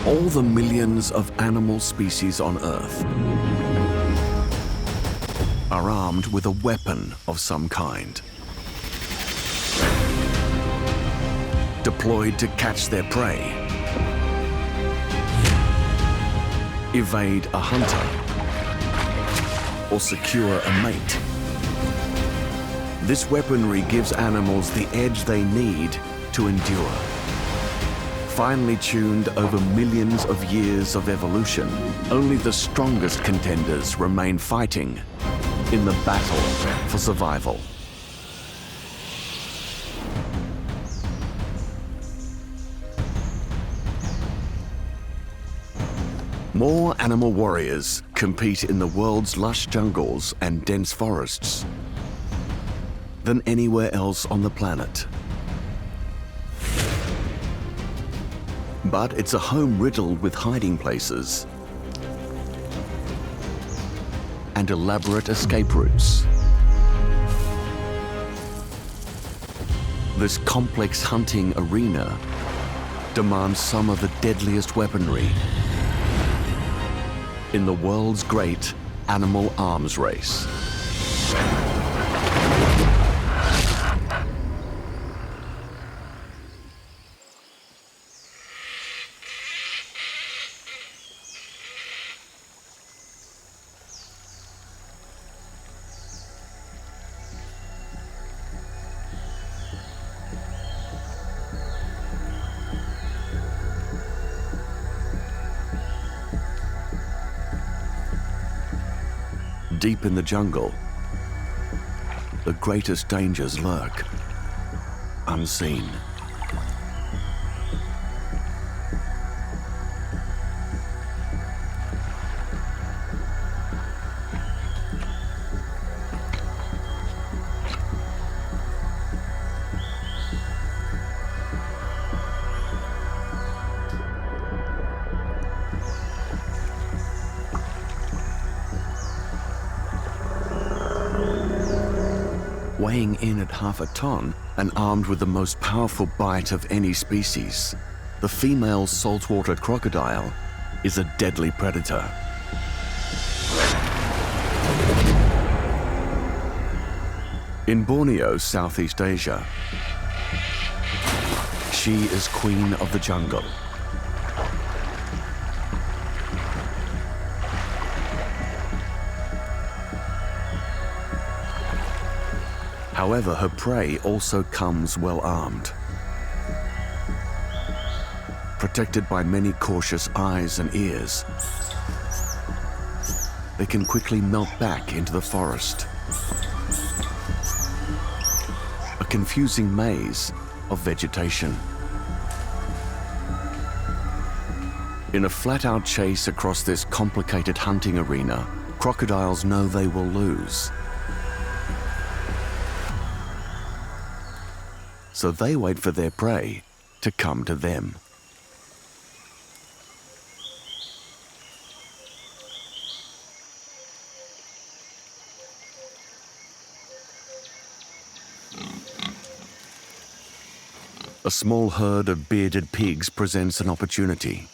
all the millions of animal species on Earth are armed with a weapon of some kind, deployed to catch their prey, evade a hunter, or secure a mate. This weaponry gives animals the edge they need to endure. Finely tuned over millions of years of evolution, only the strongest contenders remain fighting in the battle for survival. More animal warriors compete in the world's lush jungles and dense forests than anywhere else on the planet. But it's a home riddled with hiding places and elaborate escape routes. This complex hunting arena demands some of the deadliest weaponry in the world's great animal arms race. Deep in the jungle, the greatest dangers lurk, unseen. Weighing in at half a ton and armed with the most powerful bite of any species, the female saltwater crocodile is a deadly predator. In Borneo, Southeast Asia, she is queen of the jungle. However, her prey also comes well armed, protected by many cautious eyes and ears. They can quickly melt back into the forest, a confusing maze of vegetation. In a flat-out chase across this complicated hunting arena, crocodiles know they will lose. So they wait for their prey to come to them. A small herd of bearded pigs presents an opportunity.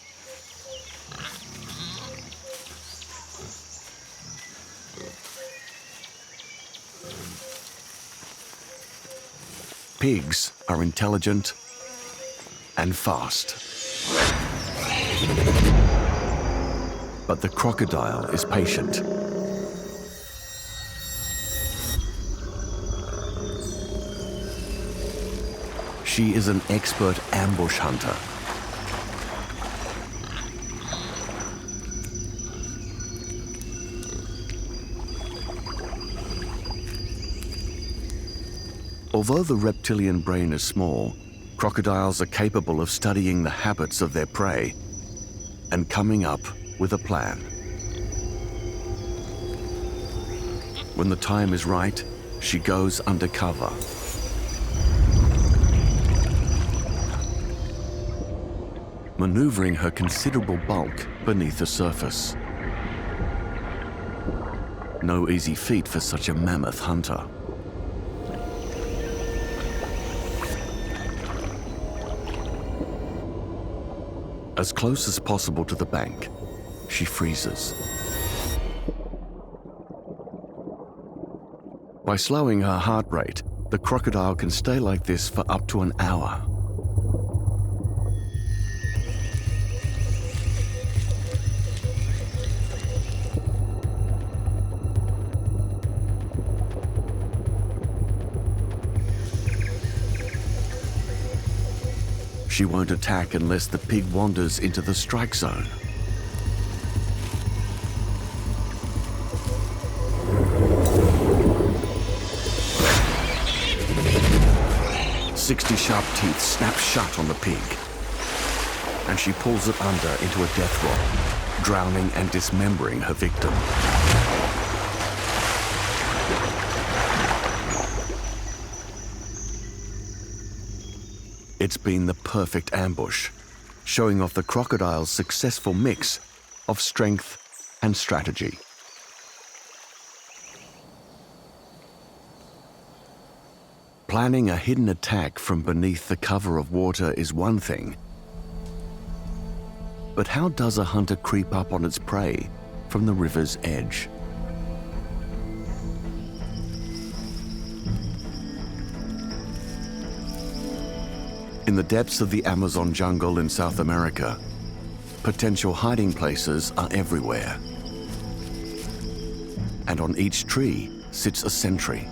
Pigs are intelligent and fast. But the crocodile is patient. She is an expert ambush hunter. Although the reptilian brain is small, crocodiles are capable of studying the habits of their prey and coming up with a plan. When the time is right, she goes undercover. Maneuvering her considerable bulk beneath the surface. No easy feat for such a mammoth hunter. As close as possible to the bank, she freezes. By slowing her heart rate, the crocodile can stay like this for up to an hour. She won't attack unless the pig wanders into the strike zone. "60 sharp teeth snap shut on the pig, and she pulls it under into a death roll, drowning and dismembering her victim. It's been the perfect ambush, showing off the crocodile's successful mix of strength and strategy. Planning a hidden attack from beneath the cover of water is one thing, but how does a hunter creep up on its prey from the river's edge? In the depths of the Amazon jungle in South America, potential hiding places are everywhere. And on each tree sits a sentry.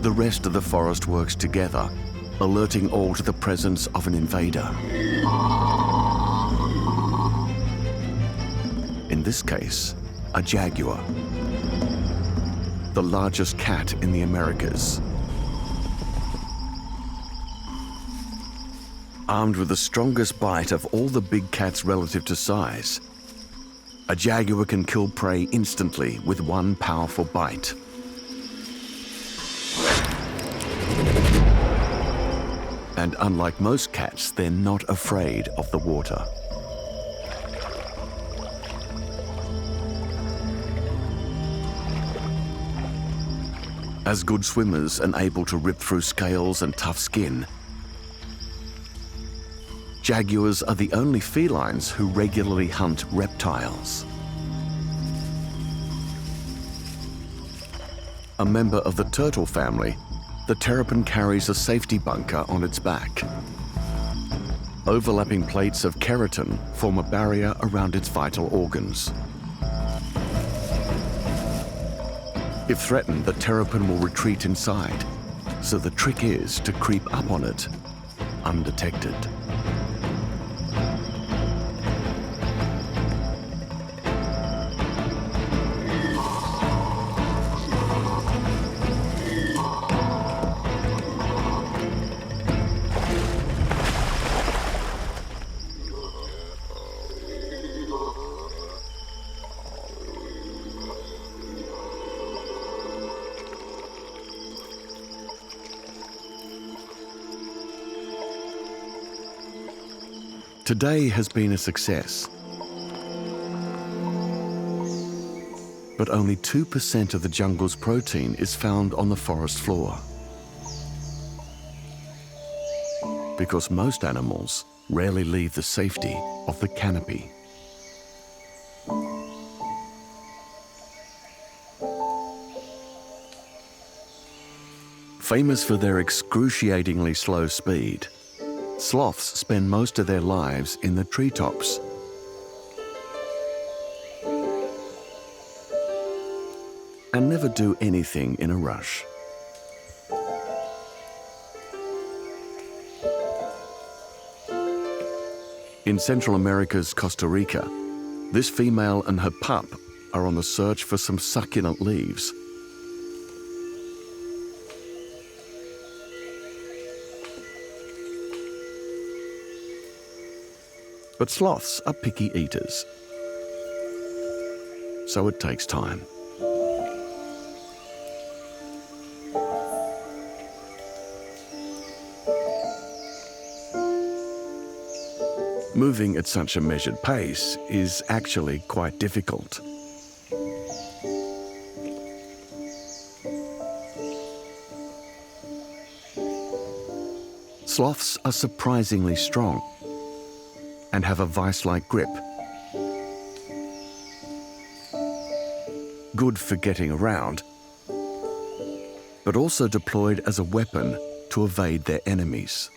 The rest of the forest works together, alerting all to the presence of an invader. In this case, a jaguar, the largest cat in the Americas. Armed with the strongest bite of all the big cats relative to size, a jaguar can kill prey instantly with one powerful bite. And unlike most cats, they're not afraid of the water. As good swimmers and able to rip through scales and tough skin, jaguars are the only felines who regularly hunt reptiles. A member of the turtle family, the terrapin carries a safety bunker on its back. Overlapping plates of keratin form a barrier around its vital organs. If threatened, the terrapin will retreat inside, so the trick is to creep up on it undetected. Today has been a success, but only 2% of the jungle's protein is found on the forest floor, because most animals rarely leave the safety of the canopy. Famous for their excruciatingly slow speed, sloths spend most of their lives in the treetops. And never do anything in a rush. In Central America's Costa Rica, this female and her pup are on the search for some succulent leaves. But sloths are picky eaters, so it takes time. Moving at such a measured pace is actually quite difficult. Sloths are surprisingly strong and have a vice-like grip. Good for getting around, but also deployed as a weapon to evade their enemies.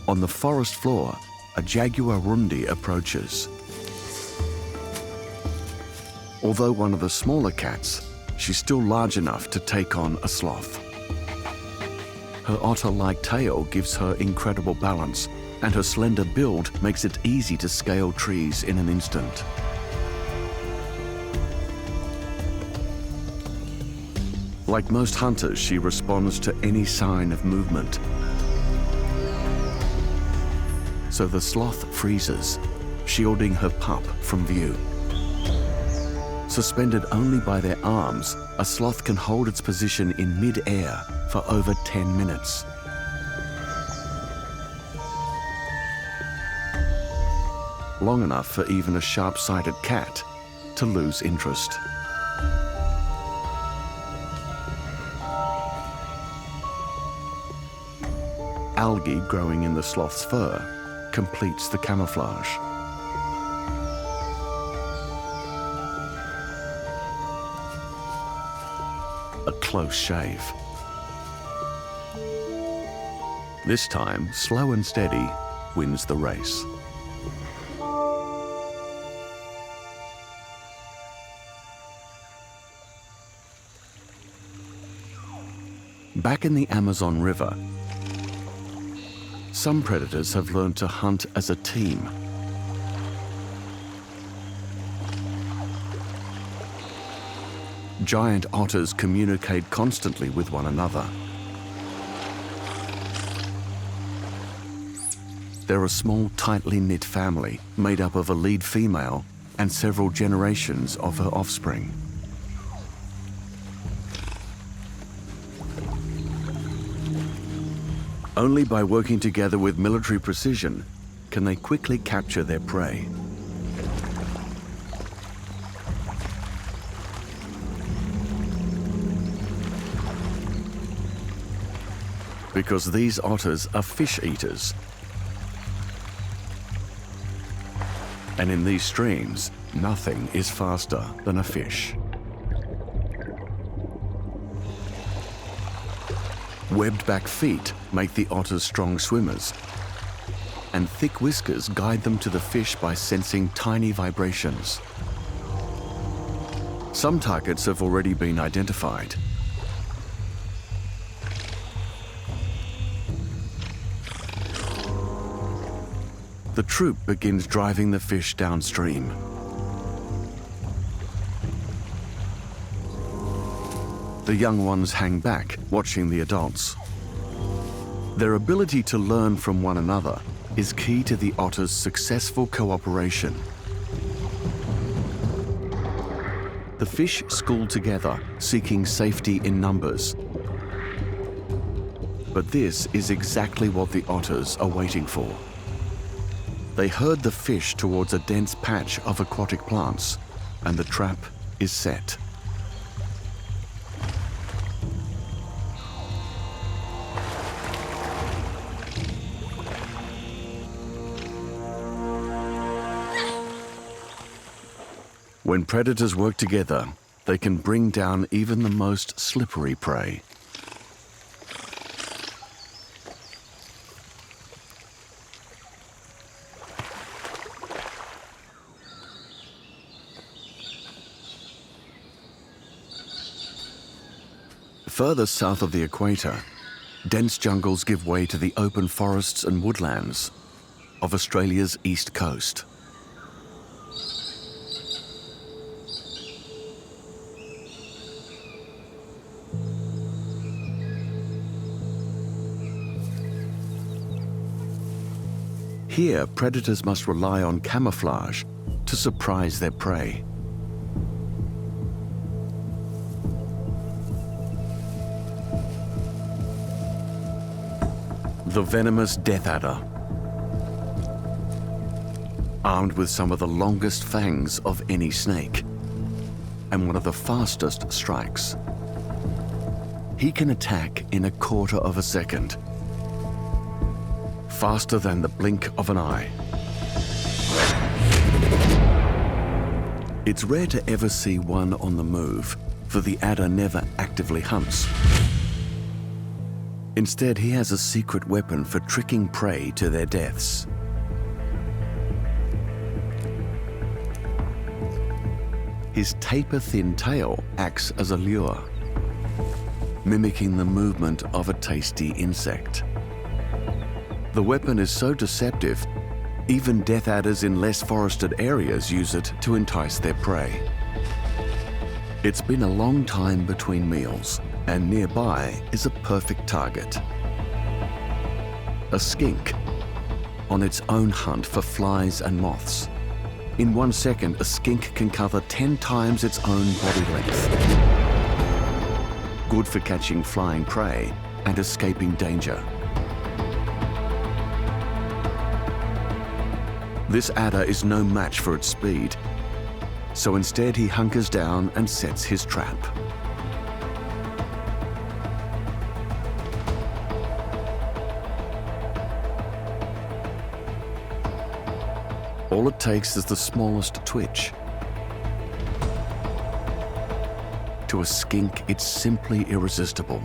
On the forest floor, a jaguarundi approaches. Although one of the smaller cats, she's still large enough to take on a sloth. Her otter-like tail gives her incredible balance, and her slender build makes it easy to scale trees in an instant. Like most hunters, she responds to any sign of movement. So the sloth freezes, shielding her pup from view. Suspended only by their arms, a sloth can hold its position in mid-air for over 10 minutes. Long enough for even a sharp-sighted cat to lose interest. Algae growing in the sloth's fur completes the camouflage. A close shave. This time, slow and steady wins the race. Back in the Amazon River, some predators have learned to hunt as a team. Giant otters communicate constantly with one another. They're a small, tightly knit family made up of a lead female and several generations of her offspring. Only by working together with military precision can they quickly capture their prey. Because these otters are fish eaters. And in these streams, nothing is faster than a fish. Webbed back feet make the otters strong swimmers, and thick whiskers guide them to the fish by sensing tiny vibrations. Some targets have already been identified. The troop begins driving the fish downstream. The young ones hang back, watching the adults. Their ability to learn from one another is key to the otter's successful cooperation. The fish school together, seeking safety in numbers. But this is exactly what the otters are waiting for. They herd the fish towards a dense patch of aquatic plants, and the trap is set. When predators work together, they can bring down even the most slippery prey. Further south of the equator, dense jungles give way to the open forests and woodlands of Australia's east coast. Here, predators must rely on camouflage to surprise their prey. The venomous death adder, armed with some of the longest fangs of any snake, and one of the fastest strikes. He can attack in 1/4 of a second, faster than the blink of an eye. It's rare to ever see one on the move, for the adder never actively hunts. Instead, he has a secret weapon for tricking prey to their deaths. His taper-thin tail acts as a lure, mimicking the movement of a tasty insect. The weapon is so deceptive, even death adders in less forested areas use it to entice their prey. It's been a long time between meals, and nearby is a perfect target. A skink, on its own hunt for flies and moths. In 1 second, a skink can cover 10 times its own body length. Good for catching flying prey and escaping danger. This adder is no match for its speed, so instead he hunkers down and sets his trap. All it takes is the smallest twitch. To a skink, it's simply irresistible.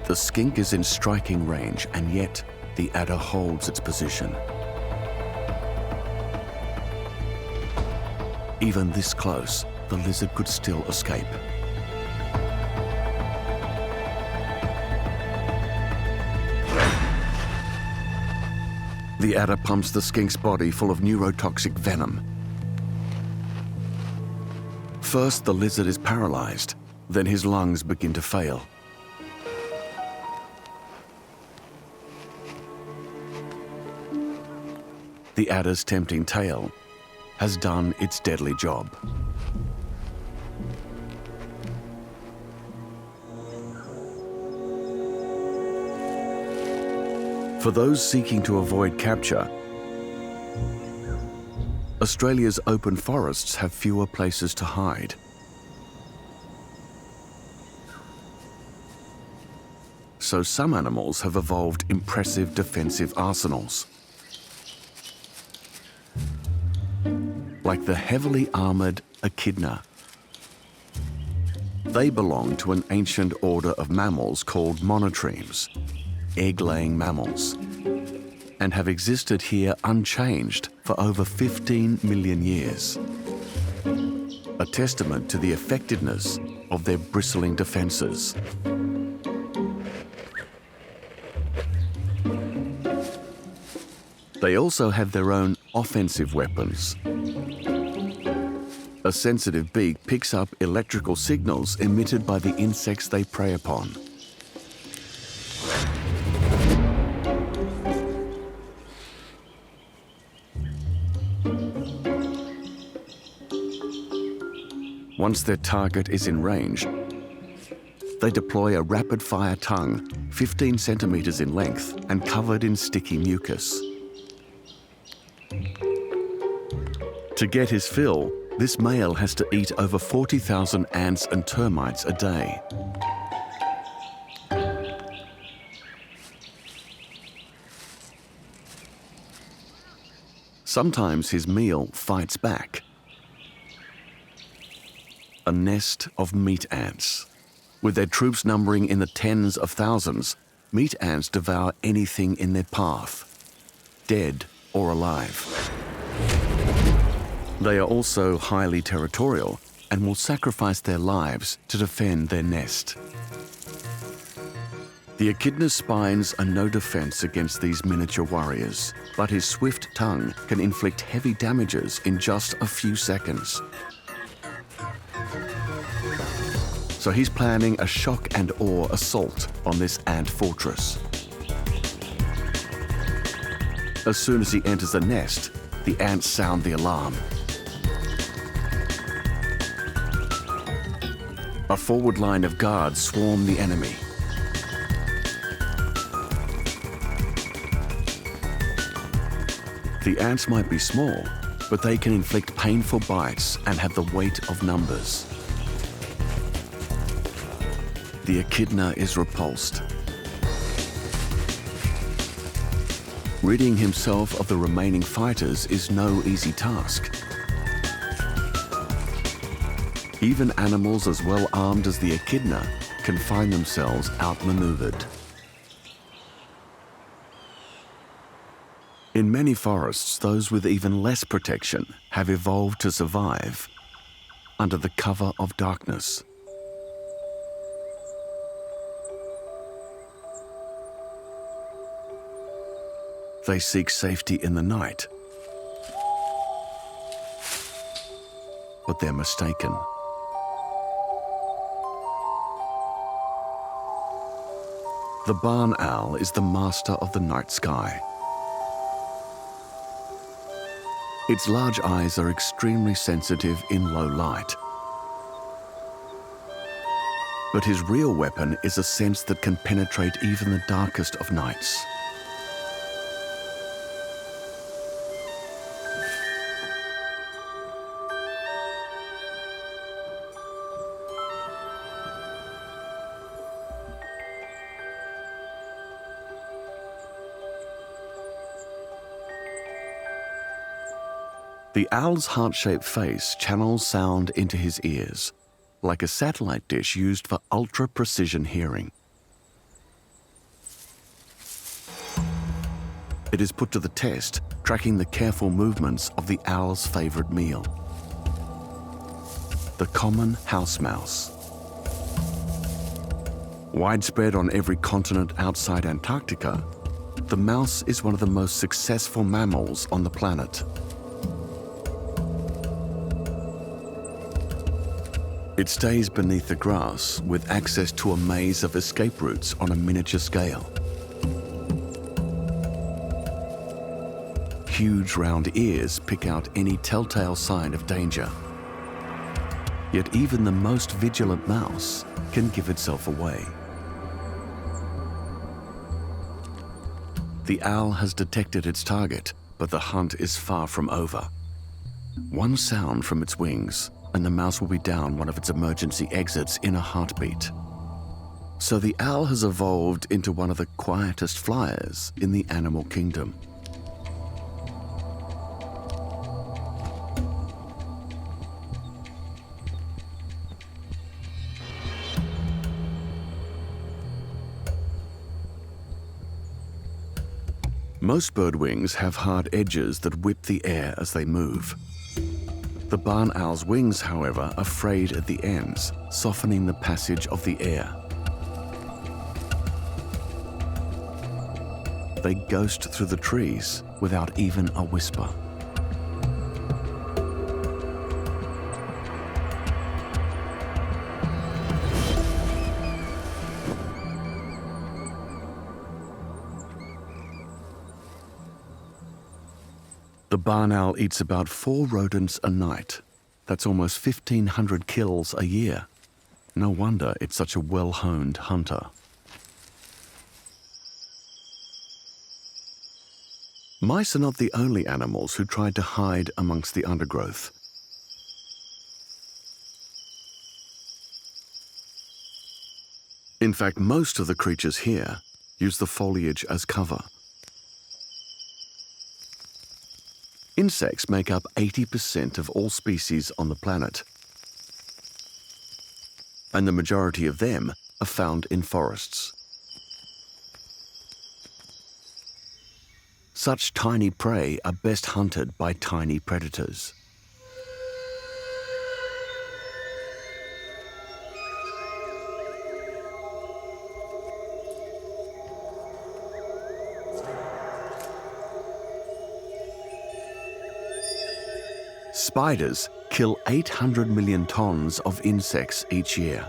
The skink is in striking range, and yet the adder holds its position. Even this close, the lizard could still escape. The adder pumps the skink's body full of neurotoxic venom. First, the lizard is paralyzed, then his lungs begin to fail. The adder's tempting tail has done its deadly job. For those seeking to avoid capture, Australia's open forests have fewer places to hide. So some animals have evolved impressive defensive arsenals, like the heavily armored echidna. They belong to an ancient order of mammals called monotremes, egg-laying mammals, and have existed here unchanged for over 15 million years. A testament to the effectiveness of their bristling defenses. They also have their own offensive weapons. A sensitive beak picks up electrical signals emitted by the insects they prey upon. Once their target is in range, they deploy a rapid-fire tongue, 15 centimeters in length and covered in sticky mucus. To get his fill, this male has to eat over 40,000 ants and termites a day. Sometimes his meal fights back. A nest of meat ants. With their troops numbering in the tens of thousands, meat ants devour anything in their path, dead or alive. They are also highly territorial and will sacrifice their lives to defend their nest. The echidna's spines are no defense against these miniature warriors, but his swift tongue can inflict heavy damages in just a few seconds. So he's planning a shock and awe assault on this ant fortress. As soon as he enters the nest, the ants sound the alarm. A forward line of guards swarm the enemy. The ants might be small, but they can inflict painful bites and have the weight of numbers. The echidna is repulsed. Ridding himself of the remaining fighters is no easy task. Even animals as well armed as the echidna can find themselves outmaneuvered. In many forests, those with even less protection have evolved to survive under the cover of darkness. They seek safety in the night, but they're mistaken. The barn owl is the master of the night sky. Its large eyes are extremely sensitive in low light. But his real weapon is a sense that can penetrate even the darkest of nights. The owl's heart-shaped face channels sound into his ears, like a satellite dish used for ultra-precision hearing. It is put to the test, tracking the careful movements of the owl's favorite meal, the common house mouse. Widespread on every continent outside Antarctica, the mouse is one of the most successful mammals on the planet. It stays beneath the grass with access to a maze of escape routes on a miniature scale. Huge round ears pick out any telltale sign of danger. Yet even the most vigilant mouse can give itself away. The owl has detected its target, but the hunt is far from over. One sound from its wings, and the mouse will be down one of its emergency exits in a heartbeat. So the owl has evolved into one of the quietest flyers in the animal kingdom. Most bird wings have hard edges that whip the air as they move. The barn owl's wings, however, are frayed at the ends, softening the passage of the air. They ghost through the trees without even a whisper. The barn owl eats about 4 rodents a night. That's almost 1,500 kills a year. No wonder it's such a well-honed hunter. Mice are not the only animals who tried to hide amongst the undergrowth. In fact, most of the creatures here use the foliage as cover. Insects make up 80% of all species on the planet, and the majority of them are found in forests. Such tiny prey are best hunted by tiny predators. Spiders kill 800 million tons of insects each year.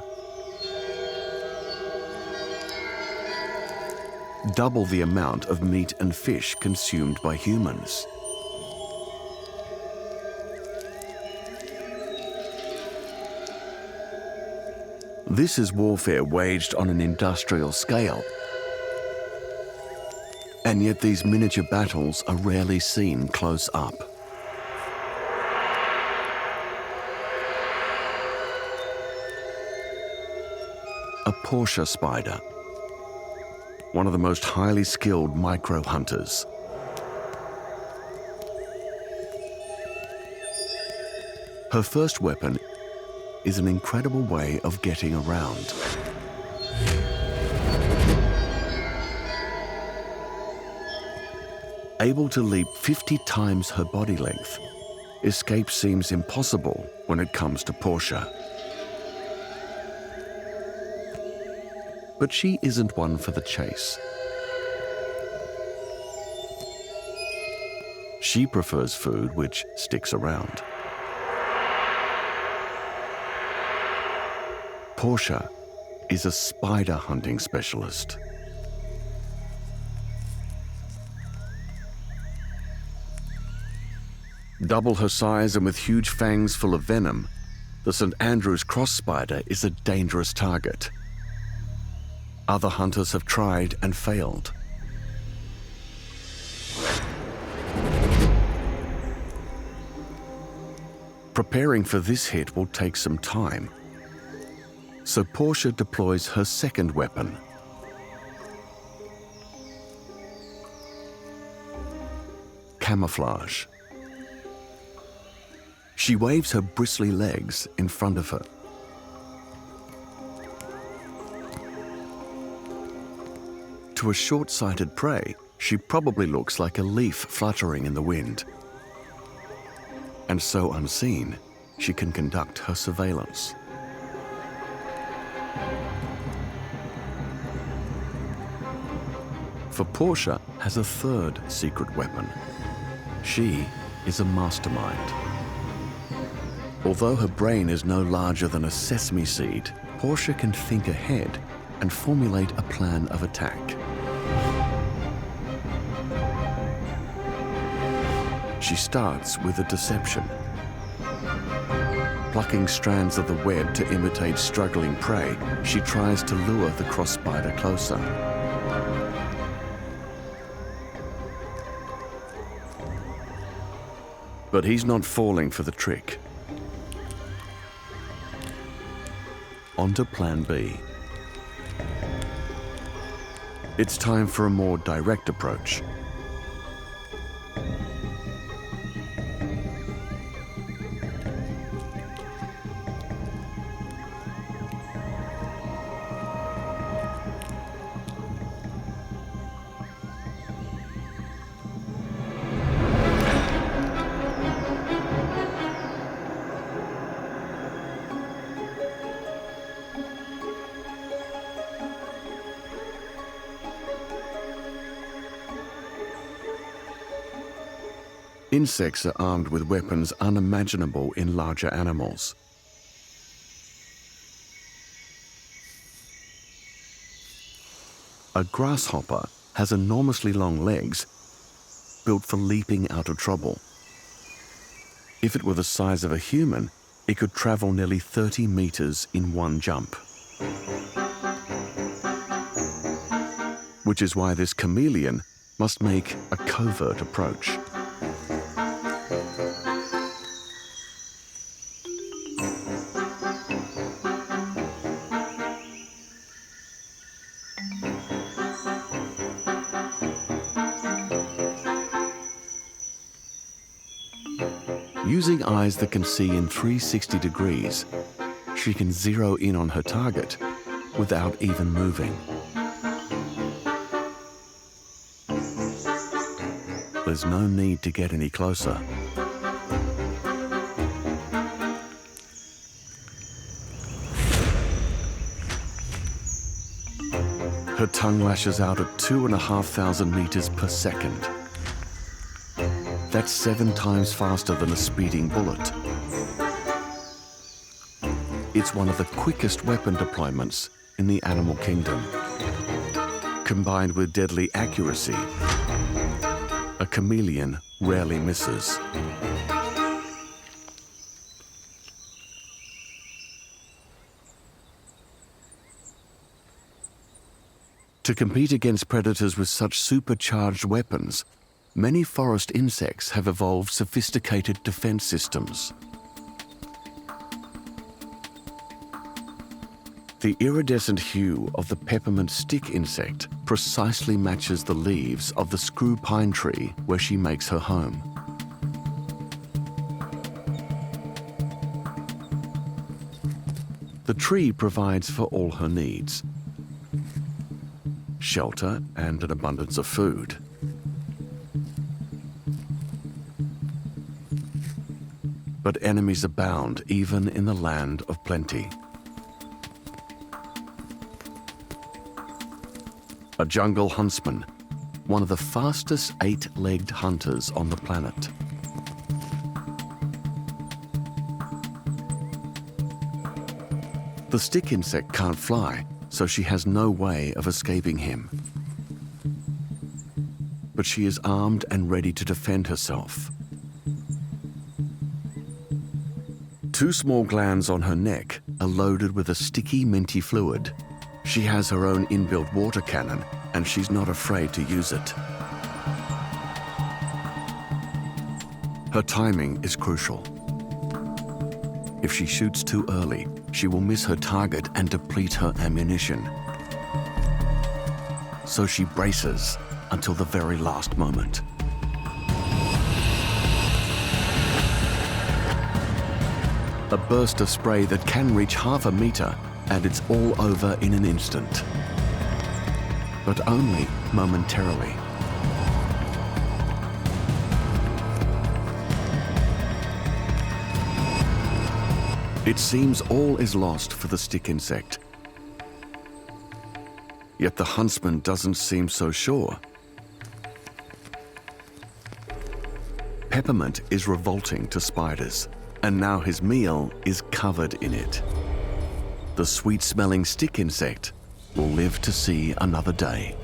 Double the amount of meat and fish consumed by humans. This is warfare waged on an industrial scale. And yet these miniature battles are rarely seen close up. A Portia spider, one of the most highly skilled micro-hunters. Her first weapon is an incredible way of getting around. Able to leap 50 times her body length, escape seems impossible when it comes to Portia. But she isn't one for the chase. She prefers food which sticks around. Portia is a spider hunting specialist. Double her size and with huge fangs full of venom, the St. Andrew's cross spider is a dangerous target. Other hunters have tried and failed. Preparing for this hit will take some time, so Portia deploys her second weapon. Camouflage. She waves her bristly legs in front of her. To a short-sighted prey, she probably looks like a leaf fluttering in the wind. And so unseen, she can conduct her surveillance. For Portia has a third secret weapon. She is a mastermind. Although her brain is no larger than a sesame seed, Portia can think ahead and formulate a plan of attack. She starts with a deception. Plucking strands of the web to imitate struggling prey, she tries to lure the cross spider closer. But he's not falling for the trick. On to Plan B. It's time for a more direct approach. Insects are armed with weapons unimaginable in larger animals. A grasshopper has enormously long legs built for leaping out of trouble. If it were the size of a human, it could travel nearly 30 meters in one jump. Which is why this chameleon must make a covert approach. Using eyes that can see in 360 degrees, she can zero in on her target without even moving. There's no need to get any closer. Her tongue lashes out at 2,500 meters per second. That's 7 times faster than a speeding bullet. It's one of the quickest weapon deployments in the animal kingdom. Combined with deadly accuracy, a chameleon rarely misses. To compete against predators with such supercharged weapons, many forest insects have evolved sophisticated defense systems. The iridescent hue of the peppermint stick insect precisely matches the leaves of the screw pine tree where she makes her home. The tree provides for all her needs: shelter and an abundance of food. But enemies abound even in the land of plenty. A jungle huntsman, one of the fastest eight-legged hunters on the planet. The stick insect can't fly, so she has no way of escaping him. But she is armed and ready to defend herself. Two small glands on her neck are loaded with a sticky, minty fluid. She has her own inbuilt water cannon, and she's not afraid to use it. Her timing is crucial. If she shoots too early, she will miss her target and deplete her ammunition. So she braces until the very last moment. A burst of spray that can reach half a meter, and it's all over in an instant. But only momentarily. It seems all is lost for the stick insect. Yet the huntsman doesn't seem so sure. Peppermint is revolting to spiders, and now his meal is covered in it. The sweet-smelling stick insect will live to see another day.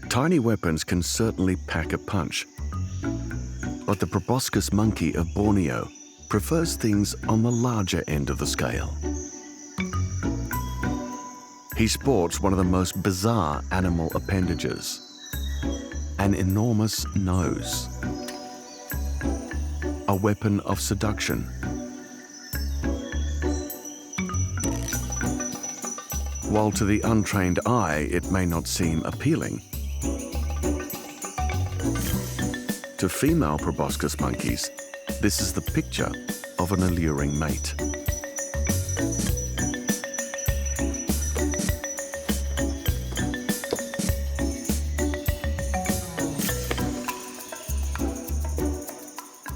Tiny weapons can certainly pack a punch, but the proboscis monkey of Borneo prefers things on the larger end of the scale. He sports one of the most bizarre animal appendages: an enormous nose, a weapon of seduction. While to the untrained eye it may not seem appealing, to female proboscis monkeys, this is the picture of an alluring mate.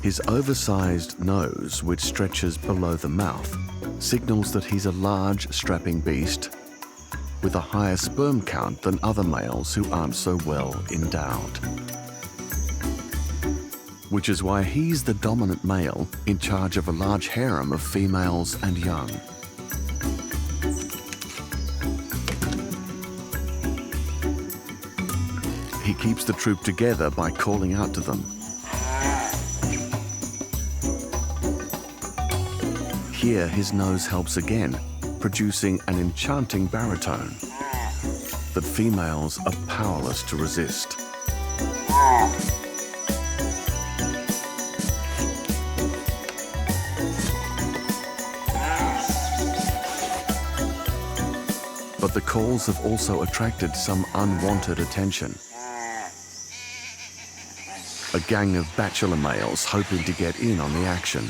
His oversized nose, which stretches below the mouth, signals that he's a large, strapping beast with a higher sperm count than other males who aren't so well endowed. Which is why he's the dominant male in charge of a large harem of females and young. He keeps the troop together by calling out to them. Here his nose helps again, producing an enchanting baritone that females are powerless to resist. But the calls have also attracted some unwanted attention. A gang of bachelor males hoping to get in on the action.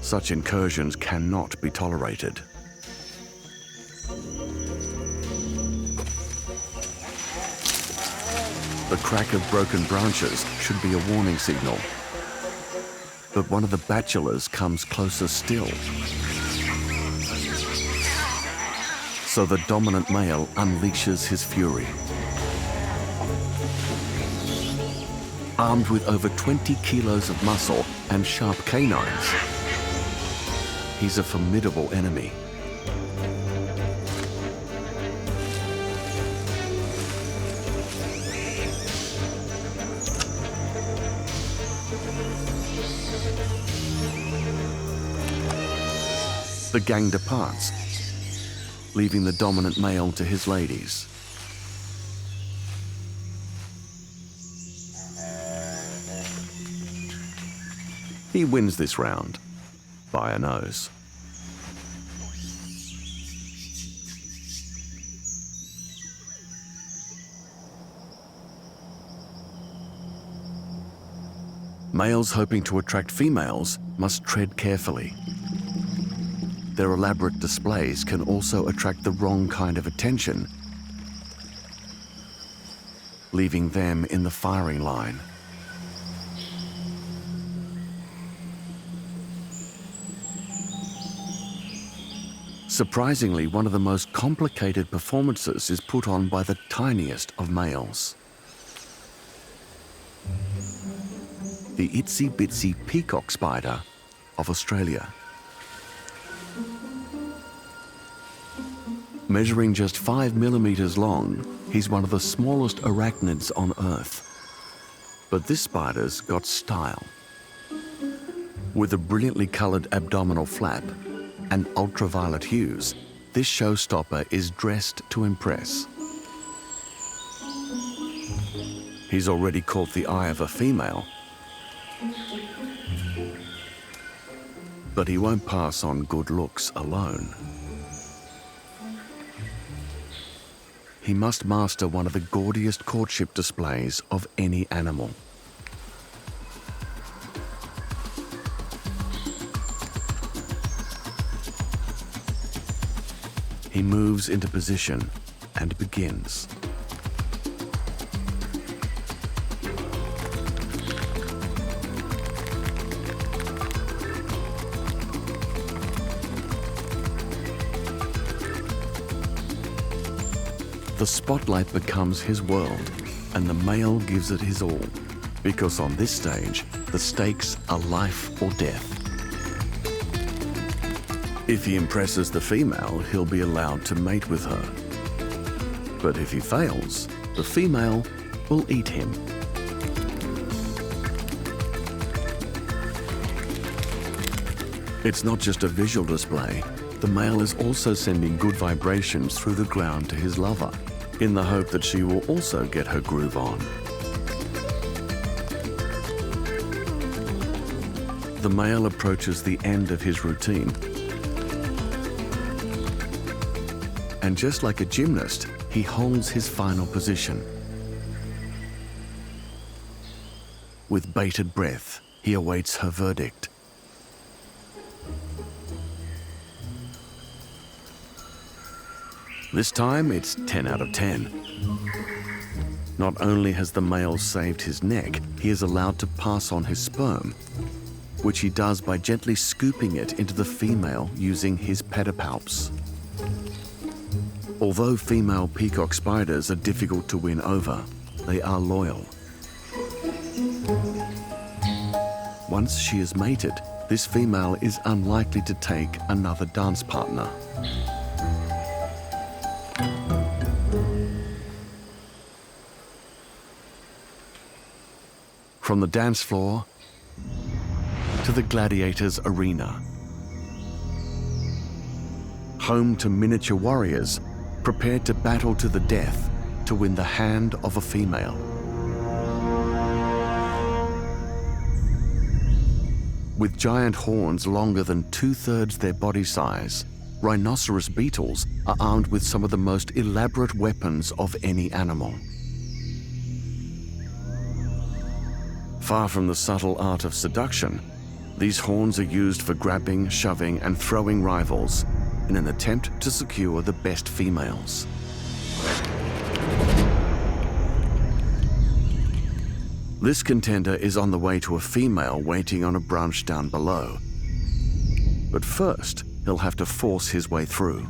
Such incursions cannot be tolerated. The crack of broken branches should be a warning signal. But one of the bachelors comes closer still. So the dominant male unleashes his fury. Armed with over 20 kilos of muscle and sharp canines, he's a formidable enemy. The gang departs, leaving the dominant male to his ladies. He wins this round by a nose. Males hoping to attract females must tread carefully. Their elaborate displays can also attract the wrong kind of attention, leaving them in the firing line. Surprisingly, one of the most complicated performances is put on by the tiniest of males. The itsy bitsy peacock spider of Australia. Measuring just 5 millimeters long, he's one of the smallest arachnids on Earth. But this spider's got style. With a brilliantly colored abdominal flap and ultraviolet hues, this showstopper is dressed to impress. He's already caught the eye of a female, but he won't pass on good looks alone. He must master one of the gaudiest courtship displays of any animal. He moves into position and begins. The spotlight becomes his world, and the male gives it his all, because on this stage, the stakes are life or death. If he impresses the female, he'll be allowed to mate with her. But if he fails, the female will eat him. It's not just a visual display. The male is also sending good vibrations through the ground to his lover, in the hope that she will also get her groove on. The male approaches the end of his routine. And just like a gymnast, he holds his final position. With bated breath, he awaits her verdict. This time, it's 10 out of 10. Not only has the male saved his neck, he is allowed to pass on his sperm, which he does by gently scooping it into the female using his pedipalps. Although female peacock spiders are difficult to win over, they are loyal. Once she is mated, this female is unlikely to take another dance partner. From the dance floor to the gladiators' arena. Home to miniature warriors prepared to battle to the death to win the hand of a female. With giant horns longer than 2/3 their body size, rhinoceros beetles are armed with some of the most elaborate weapons of any animal. Far from the subtle art of seduction, these horns are used for grabbing, shoving, and throwing rivals in an attempt to secure the best females. This contender is on the way to a female waiting on a branch down below. But first, he'll have to force his way through.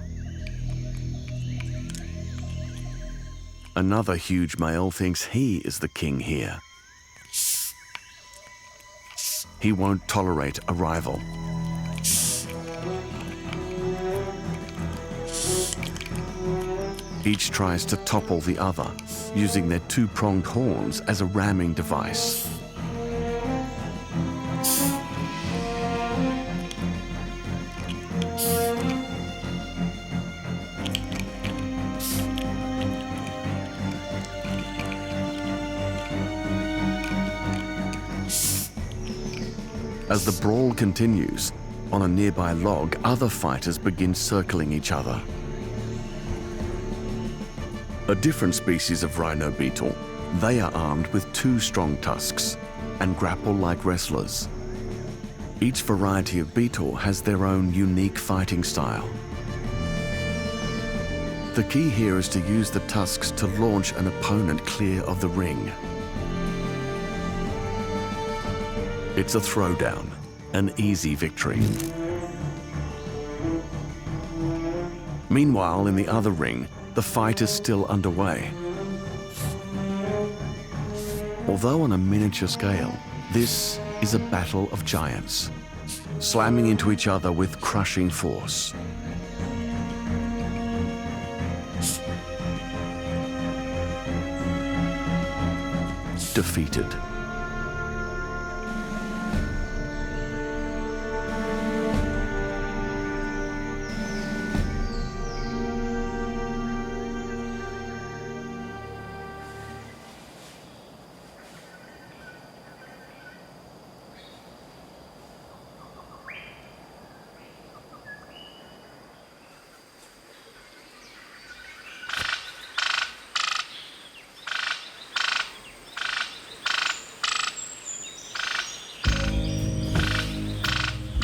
Another huge male thinks he is the king here. He won't tolerate a rival. Each tries to topple the other, using their two-pronged horns as a ramming device. As the brawl continues, on a nearby log, other fighters begin circling each other. A different species of rhino beetle, they are armed with two strong tusks and grapple like wrestlers. Each variety of beetle has their own unique fighting style. The key here is to use the tusks to launch an opponent clear of the ring. It's a throwdown, an easy victory. Meanwhile, in the other ring, the fight is still underway. Although on a miniature scale, this is a battle of giants, slamming into each other with crushing force. Defeated.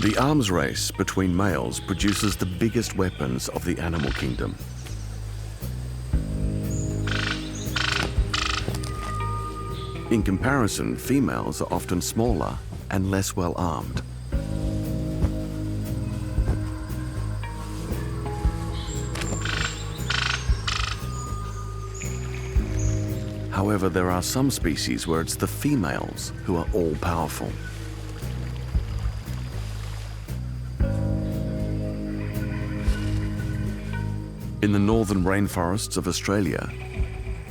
The arms race between males produces the biggest weapons of the animal kingdom. In comparison, females are often smaller and less well armed. However, there are some species where it's the females who are all-powerful. In the northern rainforests of Australia,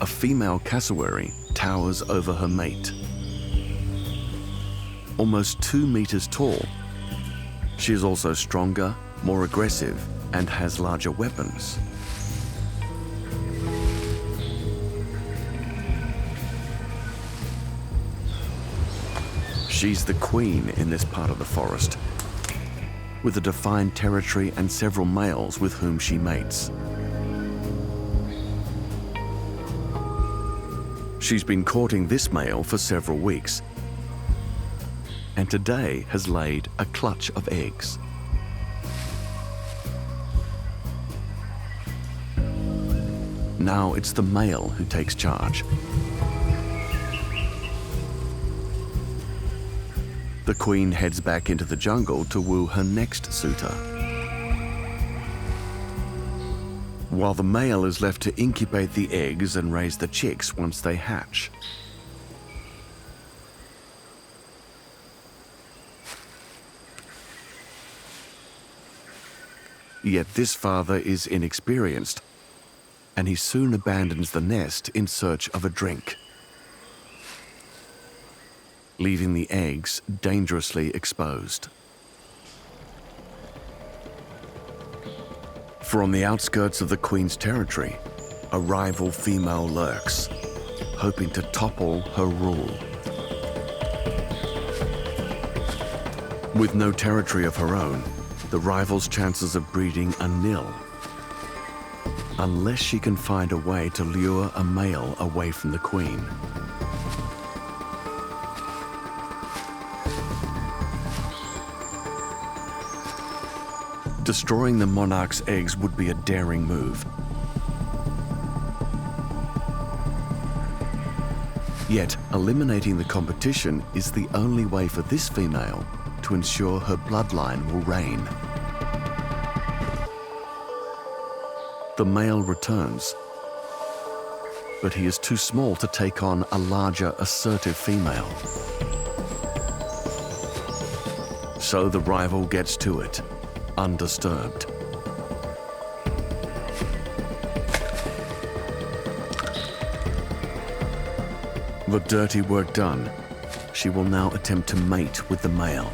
a female cassowary towers over her mate. Almost 2 meters tall, she is also stronger, more aggressive, and has larger weapons. She's the queen in this part of the forest, with a defined territory and several males with whom she mates. She's been courting this male for several weeks, and today has laid a clutch of eggs. Now it's the male who takes charge. The queen heads back into the jungle to woo her next suitor, while the male is left to incubate the eggs and raise the chicks once they hatch. Yet this father is inexperienced, and he soon abandons the nest in search of a drink, leaving the eggs dangerously exposed. For on the outskirts of the queen's territory, a rival female lurks, hoping to topple her rule. With no territory of her own, the rival's chances of breeding are nil, unless she can find a way to lure a male away from the queen. Destroying the monarch's eggs would be a daring move. Yet, eliminating the competition is the only way for this female to ensure her bloodline will reign. The male returns, but he is too small to take on a larger, assertive female. So the rival gets to it, undisturbed. The dirty work done, she will now attempt to mate with the male,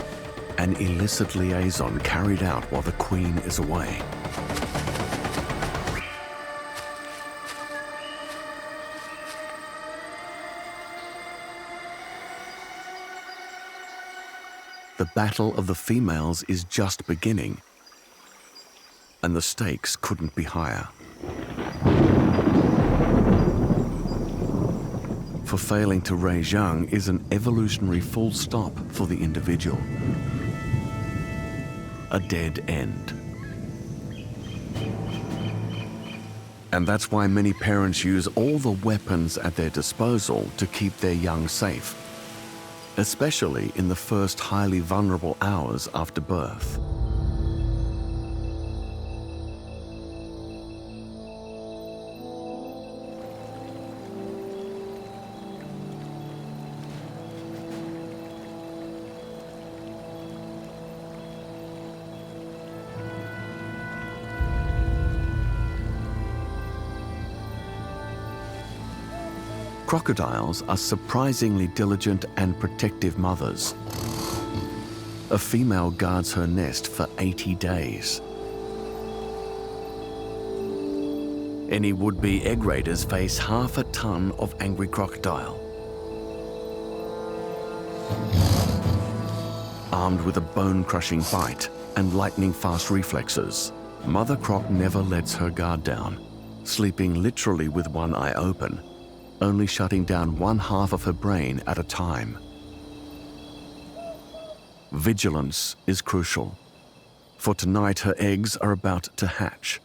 an illicit liaison carried out while the queen is away. The battle of the females is just beginning, and the stakes couldn't be higher. For failing to raise young is an evolutionary full stop for the individual. A dead end. And that's why many parents use all the weapons at their disposal to keep their young safe, especially in the first highly vulnerable hours after birth. Crocodiles are surprisingly diligent and protective mothers. A female guards her nest for 80 days. Any would-be egg raiders face half a ton of angry crocodile. Armed with a bone-crushing bite and lightning-fast reflexes, Mother Croc never lets her guard down, sleeping literally with one eye open, only shutting down one half of her brain at a time. Vigilance is crucial, for tonight her eggs are about to hatch.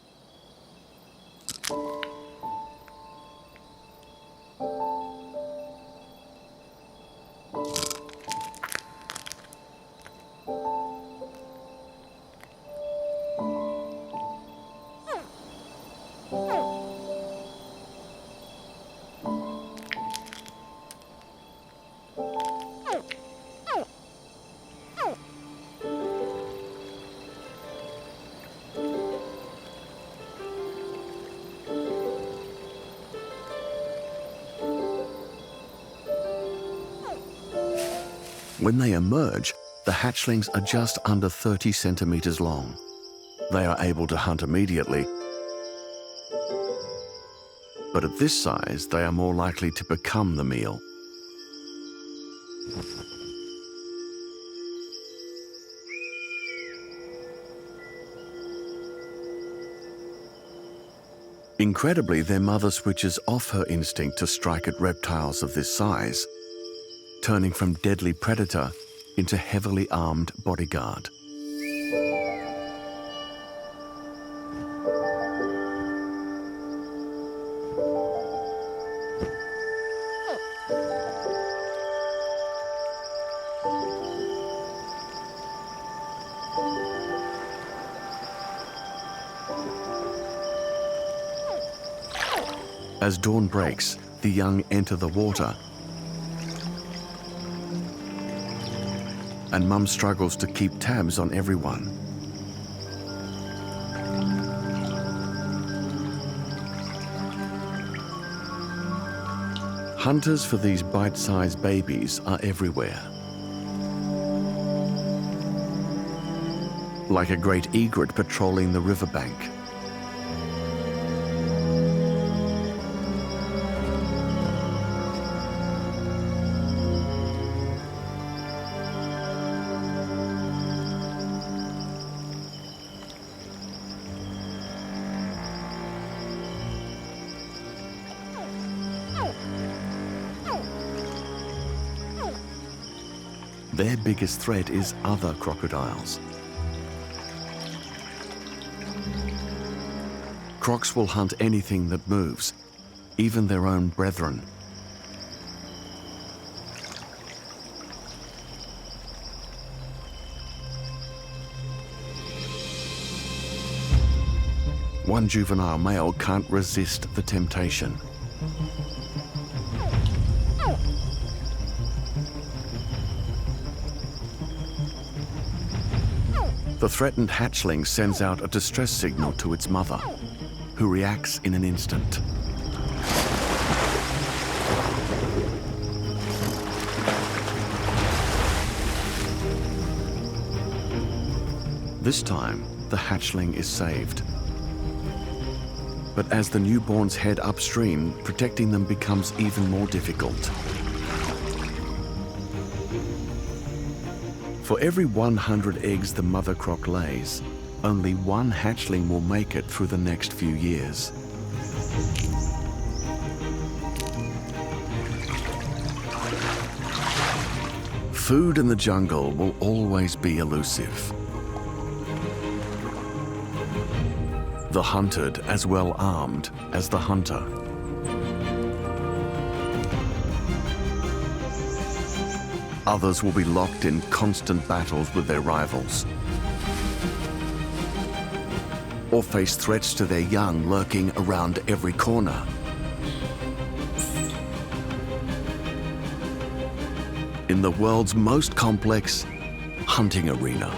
When they emerge, the hatchlings are just under 30 centimeters long. They are able to hunt immediately, but at this size, they are more likely to become the meal. Incredibly, their mother switches off her instinct to strike at reptiles of this size, turning from deadly predator into heavily armed bodyguard. As dawn breaks, the young enter the water, and Mum struggles to keep tabs on everyone. Hunters for these bite-sized babies are everywhere. Like a great egret patrolling the riverbank. Their biggest threat is other crocodiles. Crocs will hunt anything that moves, even their own brethren. One juvenile male can't resist the temptation. The threatened hatchling sends out a distress signal to its mother, who reacts in an instant. This time, the hatchling is saved. But as the newborns head upstream, protecting them becomes even more difficult. For every 100 eggs the mother croc lays, only one hatchling will make it through the next few years. Food in the jungle will always be elusive. The hunted as well armed as the hunter. Others will be locked in constant battles with their rivals, or face threats to their young lurking around every corner. In the world's most complex hunting arena.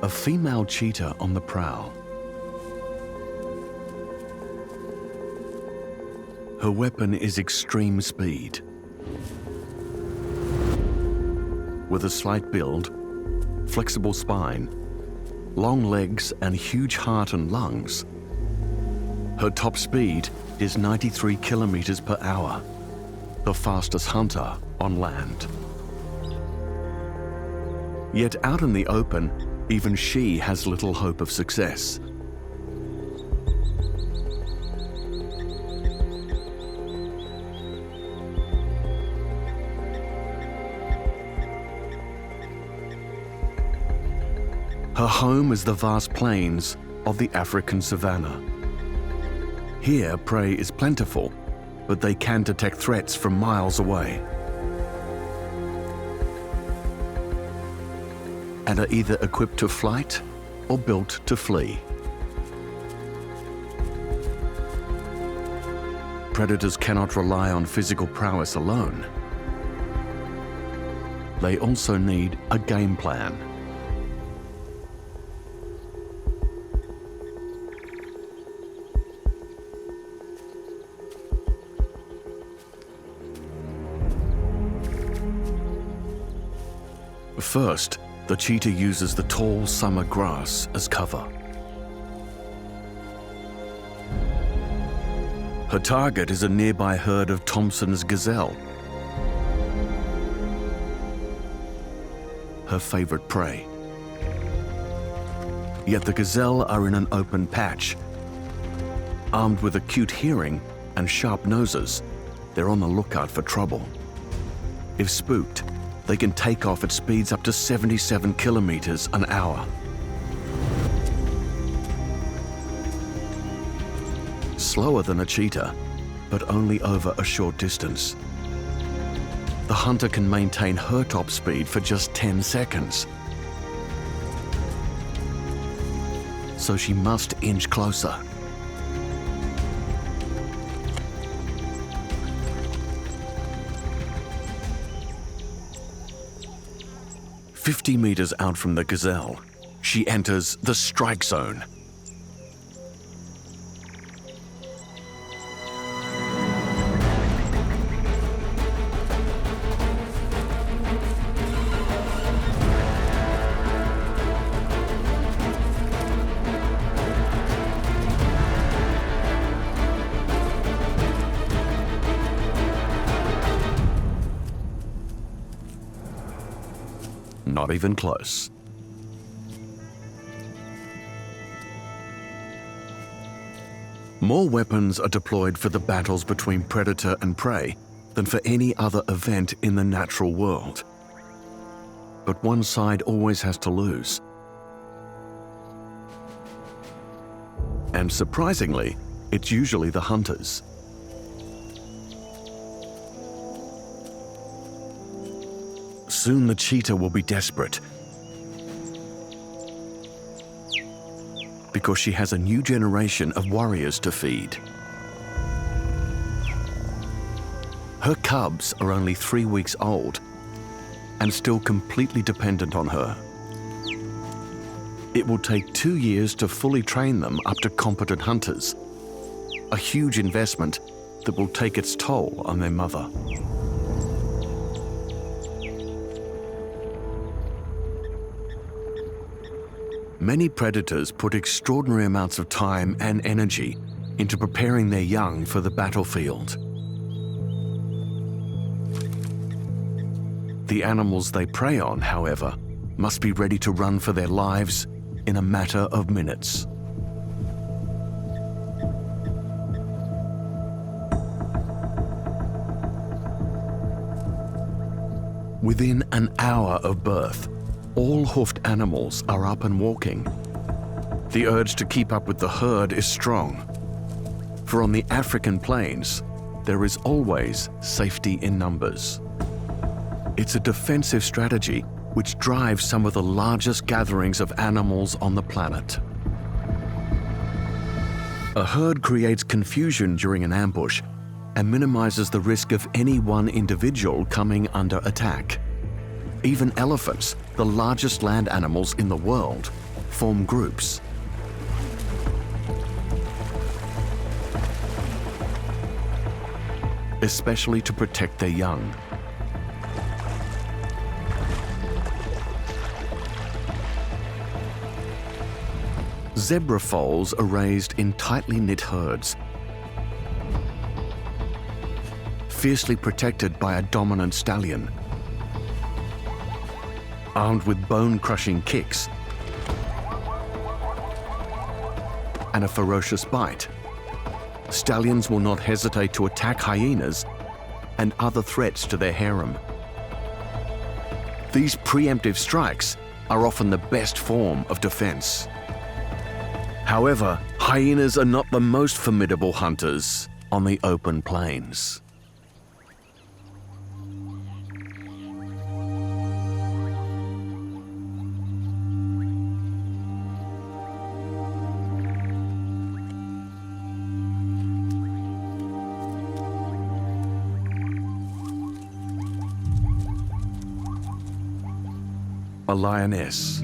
A female cheetah on the prowl. Her weapon is extreme speed. With a slight build, flexible spine, long legs and huge heart and lungs, her top speed is 93 kilometers per hour, the fastest hunter on land. Yet out in the open, even she has little hope of success. Her home is the vast plains of the African savannah. Here, prey is plentiful, but they can detect threats from miles away, and are either equipped to fight or built to flee. Predators cannot rely on physical prowess alone. They also need a game plan. First, the cheetah uses the tall summer grass as cover. Her target is a nearby herd of Thompson's gazelle, her favorite prey. Yet the gazelle are in an open patch. Armed with acute hearing and sharp noses, they're on the lookout for trouble. If spooked, they can take off at speeds up to 77 kilometers an hour. Slower than a cheetah, but only over a short distance. The hunter can maintain her top speed for just 10 seconds. So she must inch closer. "50 meters out from the gazelle, she enters the strike zone. Not even close. More weapons are deployed for the battles between predator and prey than for any other event in the natural world. But one side always has to lose. And surprisingly, it's usually the hunters. Soon the cheetah will be desperate because she has a new generation of warriors to feed. Her cubs are only 3 weeks old and still completely dependent on her. It will take 2 years to fully train them up to competent hunters, a huge investment that will take its toll on their mother. Many predators put extraordinary amounts of time and energy into preparing their young for the battlefield. The animals they prey on, however, must be ready to run for their lives in a matter of minutes. Within an hour of birth, all hoofed animals are up and walking. The urge to keep up with the herd is strong, for on the African plains, there is always safety in numbers. It's a defensive strategy which drives some of the largest gatherings of animals on the planet. A herd creates confusion during an ambush and minimizes the risk of any one individual coming under attack. Even elephants, the largest land animals in the world, form groups. Especially to protect their young. Zebra foals are raised in tightly knit herds, fiercely protected by a dominant stallion. Armed with bone-crushing kicks and a ferocious bite, stallions will not hesitate to attack hyenas and other threats to their harem. These preemptive strikes are often the best form of defense. However, hyenas are not the most formidable hunters on the open plains. A lioness,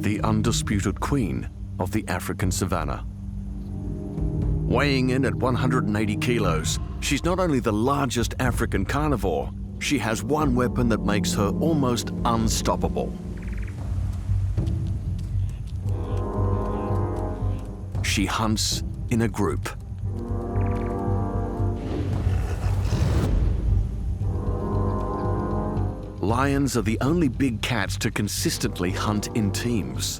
the undisputed queen of the African savannah. Weighing in at 180 kilos, she's not only the largest African carnivore, she has one weapon that makes her almost unstoppable. She hunts in a group. Lions are the only big cats to consistently hunt in teams.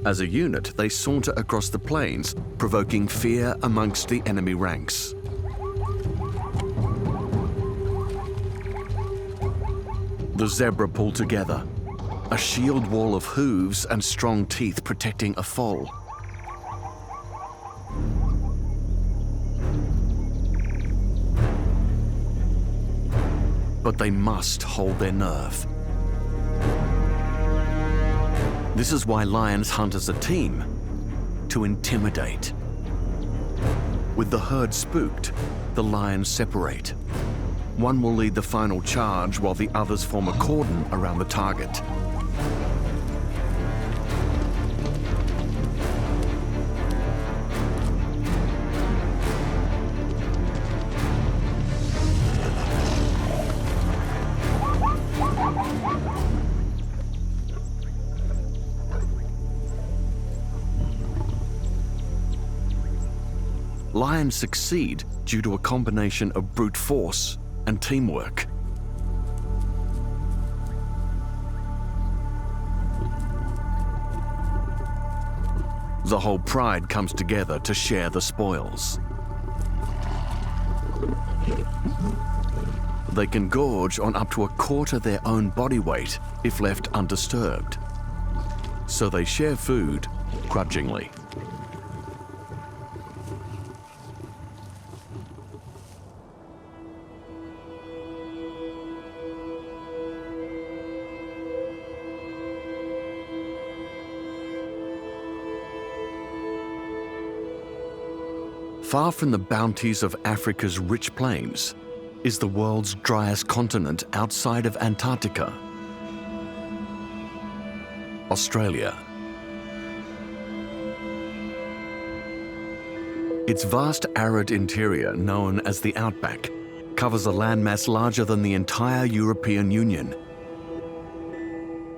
As a unit, they saunter across the plains, provoking fear amongst the enemy ranks. The zebra pull together, a shield wall of hooves and strong teeth protecting a foal. But they must hold their nerve. This is why lions hunt as a team, to intimidate. With the herd spooked, the lions separate. One will lead the final charge while the others form a cordon around the target. Lions succeed due to a combination of brute force and teamwork. The whole pride comes together to share the spoils. They can gorge on up to a quarter their own body weight if left undisturbed. So they share food grudgingly. Far from the bounties of Africa's rich plains is the world's driest continent outside of Antarctica, Australia. Its vast arid interior, known as the outback, covers a landmass larger than the entire European Union.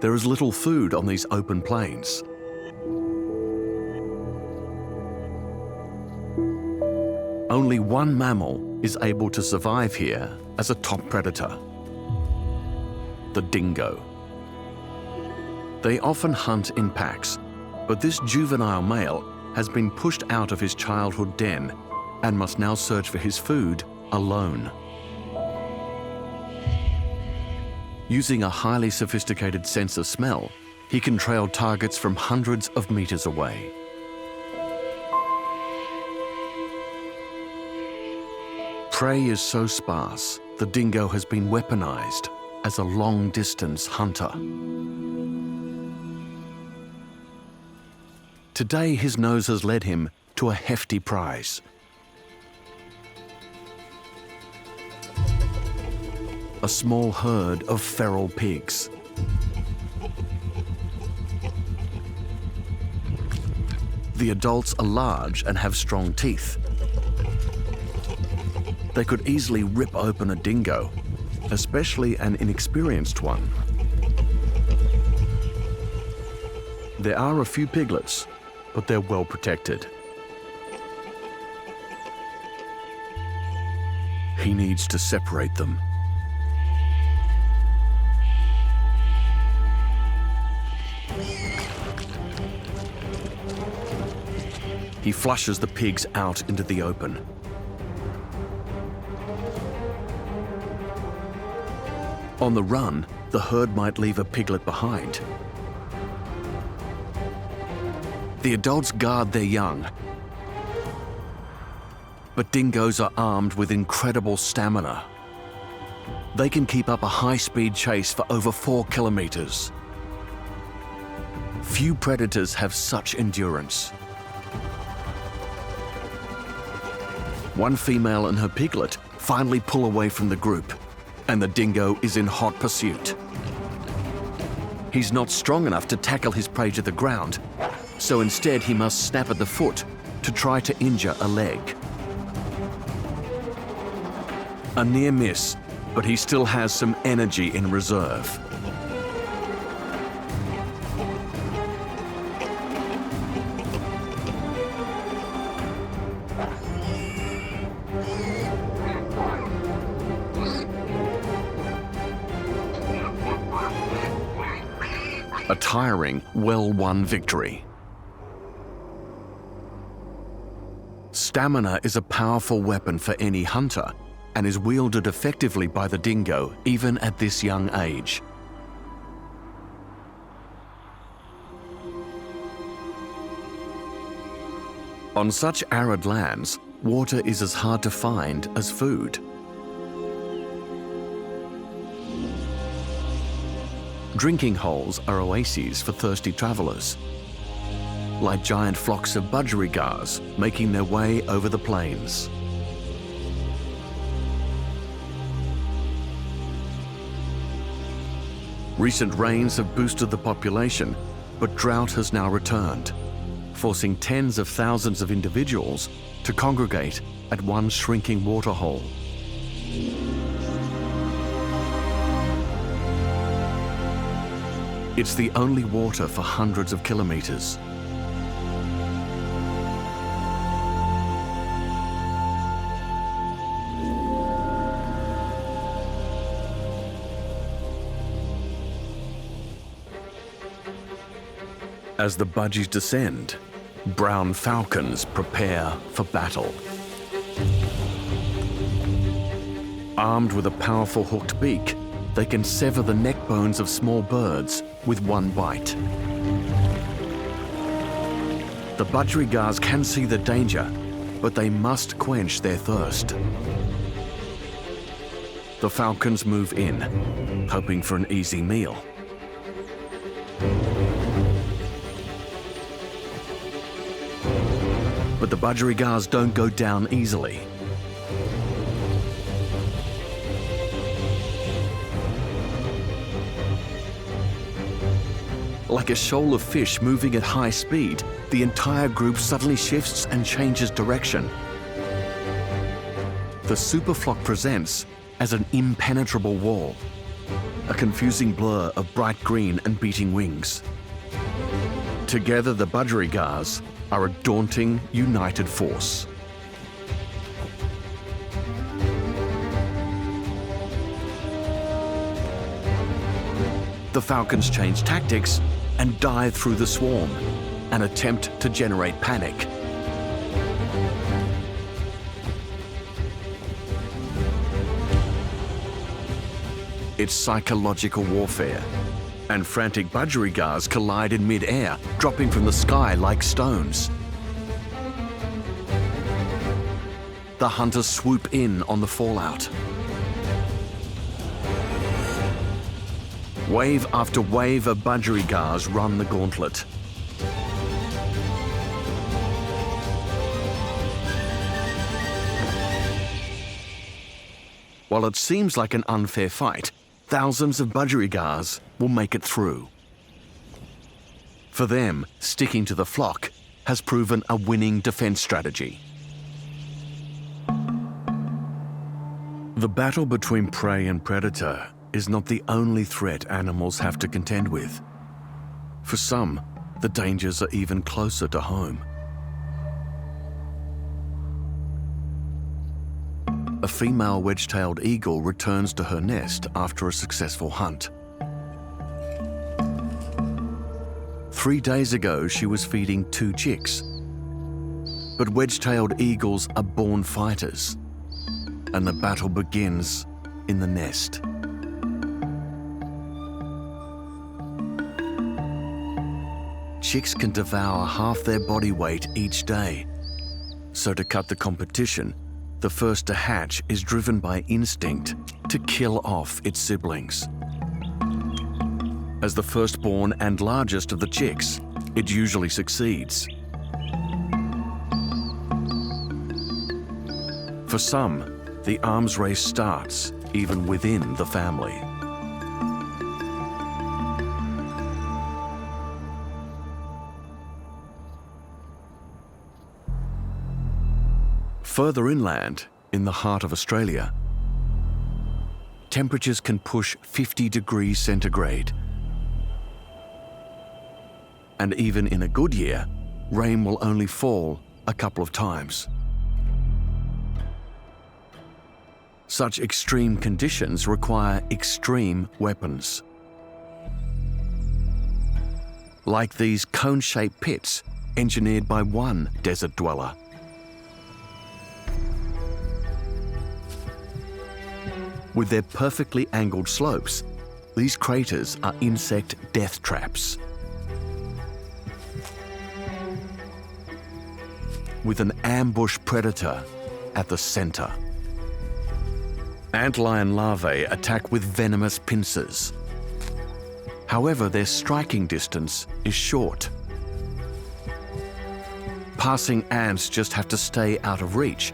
There is little food on these open plains. Only one mammal is able to survive here as a top predator: the dingo. They often hunt in packs, but this juvenile male has been pushed out of his childhood den and must now search for his food alone. Using a highly sophisticated sense of smell, he can trail targets from hundreds of meters away. Prey is so sparse, the dingo has been weaponized as a long-distance hunter. Today, his nose has led him to a hefty prize. A small herd of feral pigs. The adults are large and have strong teeth. They could easily rip open a dingo, especially an inexperienced one. There are a few piglets, but they're well protected. He needs to separate them. He flushes the pigs out into the open. On the run, the herd might leave a piglet behind. The adults guard their young, but dingoes are armed with incredible stamina. They can keep up a high-speed chase for over 4 kilometers. Few predators have such endurance. One female and her piglet finally pull away from the group, and the dingo is in hot pursuit. He's not strong enough to tackle his prey to the ground, so instead he must snap at the foot to try to injure a leg. A near miss, but he still has some energy in reserve. A tiring, well-won victory. Stamina is a powerful weapon for any hunter and is wielded effectively by the dingo even at this young age. On such arid lands, water is as hard to find as food. Drinking holes are oases for thirsty travelers, like giant flocks of budgerigars making their way over the plains. Recent rains have boosted the population, but drought has now returned, forcing tens of thousands of individuals to congregate at one shrinking waterhole. It's the only water for hundreds of kilometers. As the budgies descend, Brown falcons prepare for battle. Armed with a powerful hooked beak, they can sever the neck bones of small birds with one bite. The budgerigars can see the danger, but they must quench their thirst. The falcons move in, hoping for an easy meal. But the budgerigars don't go down easily. Like a shoal of fish moving at high speed, the entire group suddenly shifts and changes direction. The superflock presents as an impenetrable wall, a confusing blur of bright green and beating wings. Together, the budgerigars are a daunting, united force. The falcons change tactics and dive through the swarm, an attempt to generate panic. It's psychological warfare, and frantic budgerigars collide in mid-air, dropping from the sky like stones. The hunters swoop in on the fallout. Wave after wave of budgerigars run the gauntlet. While it seems like an unfair fight, thousands of budgerigars will make it through. For them, sticking to the flock has proven a winning defense strategy. The battle between prey and predator is not the only threat animals have to contend with. For some, the dangers are even closer to home. A female wedge-tailed eagle returns to her nest after a successful hunt. 3 days ago, she was feeding 2 chicks. But wedge-tailed eagles are born fighters, and the battle begins in the nest. Chicks can devour half their body weight each day. So to cut the competition, the first to hatch is driven by instinct to kill off its siblings. As the firstborn and largest of the chicks, it usually succeeds. For some, the arms race starts even within the family. Further inland, in the heart of Australia, temperatures can push 50 degrees centigrade. And even in a good year, rain will only fall a couple of times. Such extreme conditions require extreme weapons. Like these cone-shaped pits engineered by one desert dweller. With their perfectly angled slopes, these craters are insect death traps. With an ambush predator at the center. Antlion larvae attack with venomous pincers. However, their striking distance is short. Passing ants just have to stay out of reach.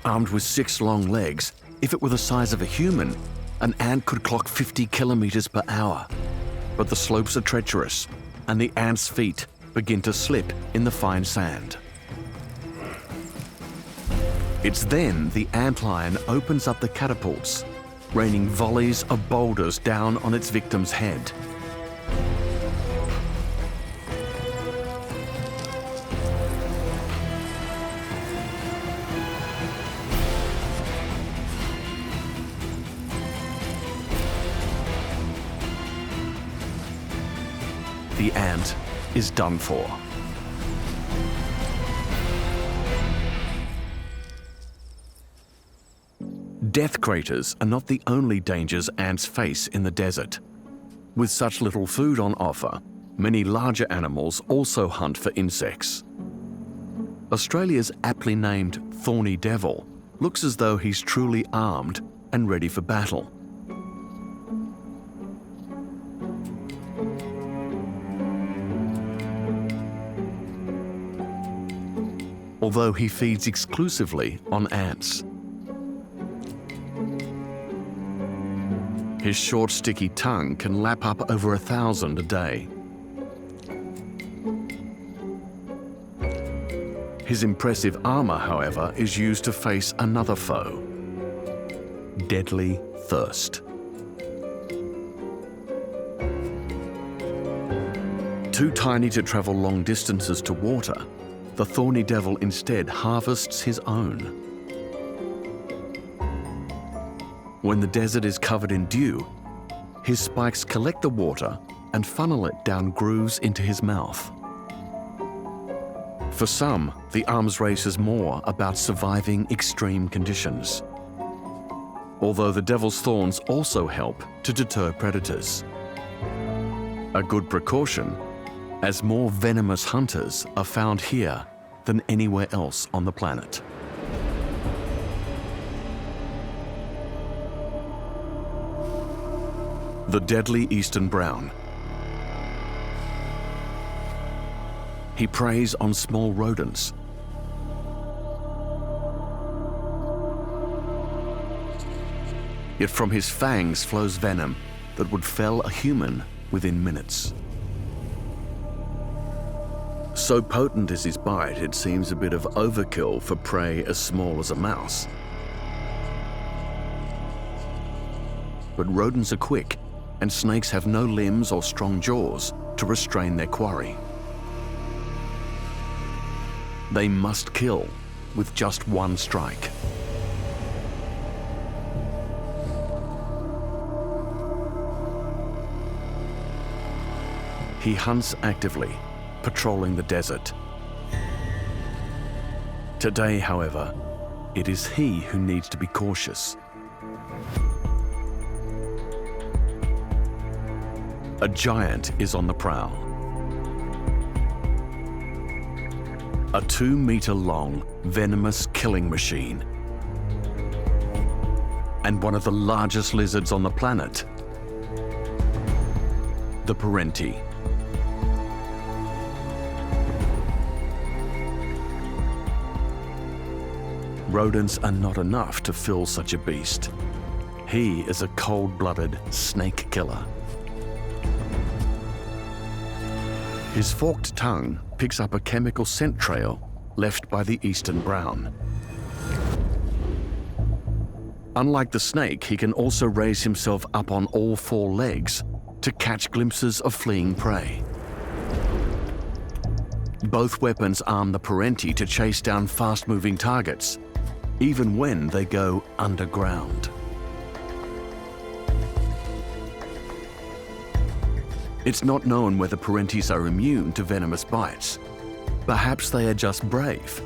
Armed with 6 long legs, if it were the size of a human, an ant could clock 50 kilometers per hour. But the slopes are treacherous, and the ant's feet begin to slip in the fine sand. It's then the antlion opens up the catapults, raining volleys of boulders down on its victim's head. giant is done for. Death craters are not the only dangers ants face in the desert. With such little food on offer, many larger animals also hunt for insects. Australia's aptly named thorny devil looks as though he's truly armed and ready for battle. Although he feeds exclusively on ants. His short, sticky tongue can lap up over 1,000 a day. His impressive armor, however, is used to face another foe: deadly thirst. Too tiny to travel long distances to water, the thorny devil instead harvests his own. When the desert is covered in dew, his spikes collect the water and funnel it down grooves into his mouth. For some, the arms race is more about surviving extreme conditions. Although the devil's thorns also help to deter predators. A good precaution, as more venomous hunters are found here than anywhere else on the planet. The deadly eastern brown. He preys on small rodents. Yet from his fangs flows venom that would fell a human within minutes. So potent is his bite, it seems a bit of overkill for prey as small as a mouse. But rodents are quick, and snakes have no limbs or strong jaws to restrain their quarry. They must kill with just one strike. He hunts actively, patrolling the desert. Today, however, it is he who needs to be cautious. A giant is on the prowl. A 2-meter-long, venomous killing machine. And one of the largest lizards on the planet, the Parenti. Rodents are not enough to fill such a beast. He is a cold-blooded snake killer. His forked tongue picks up a chemical scent trail left by the eastern brown. Unlike the snake, he can also raise himself up on all 4 legs to catch glimpses of fleeing prey. Both weapons arm the Parenti to chase down fast-moving targets, even when they go underground. It's not known whether Parentis are immune to venomous bites. Perhaps they are just brave.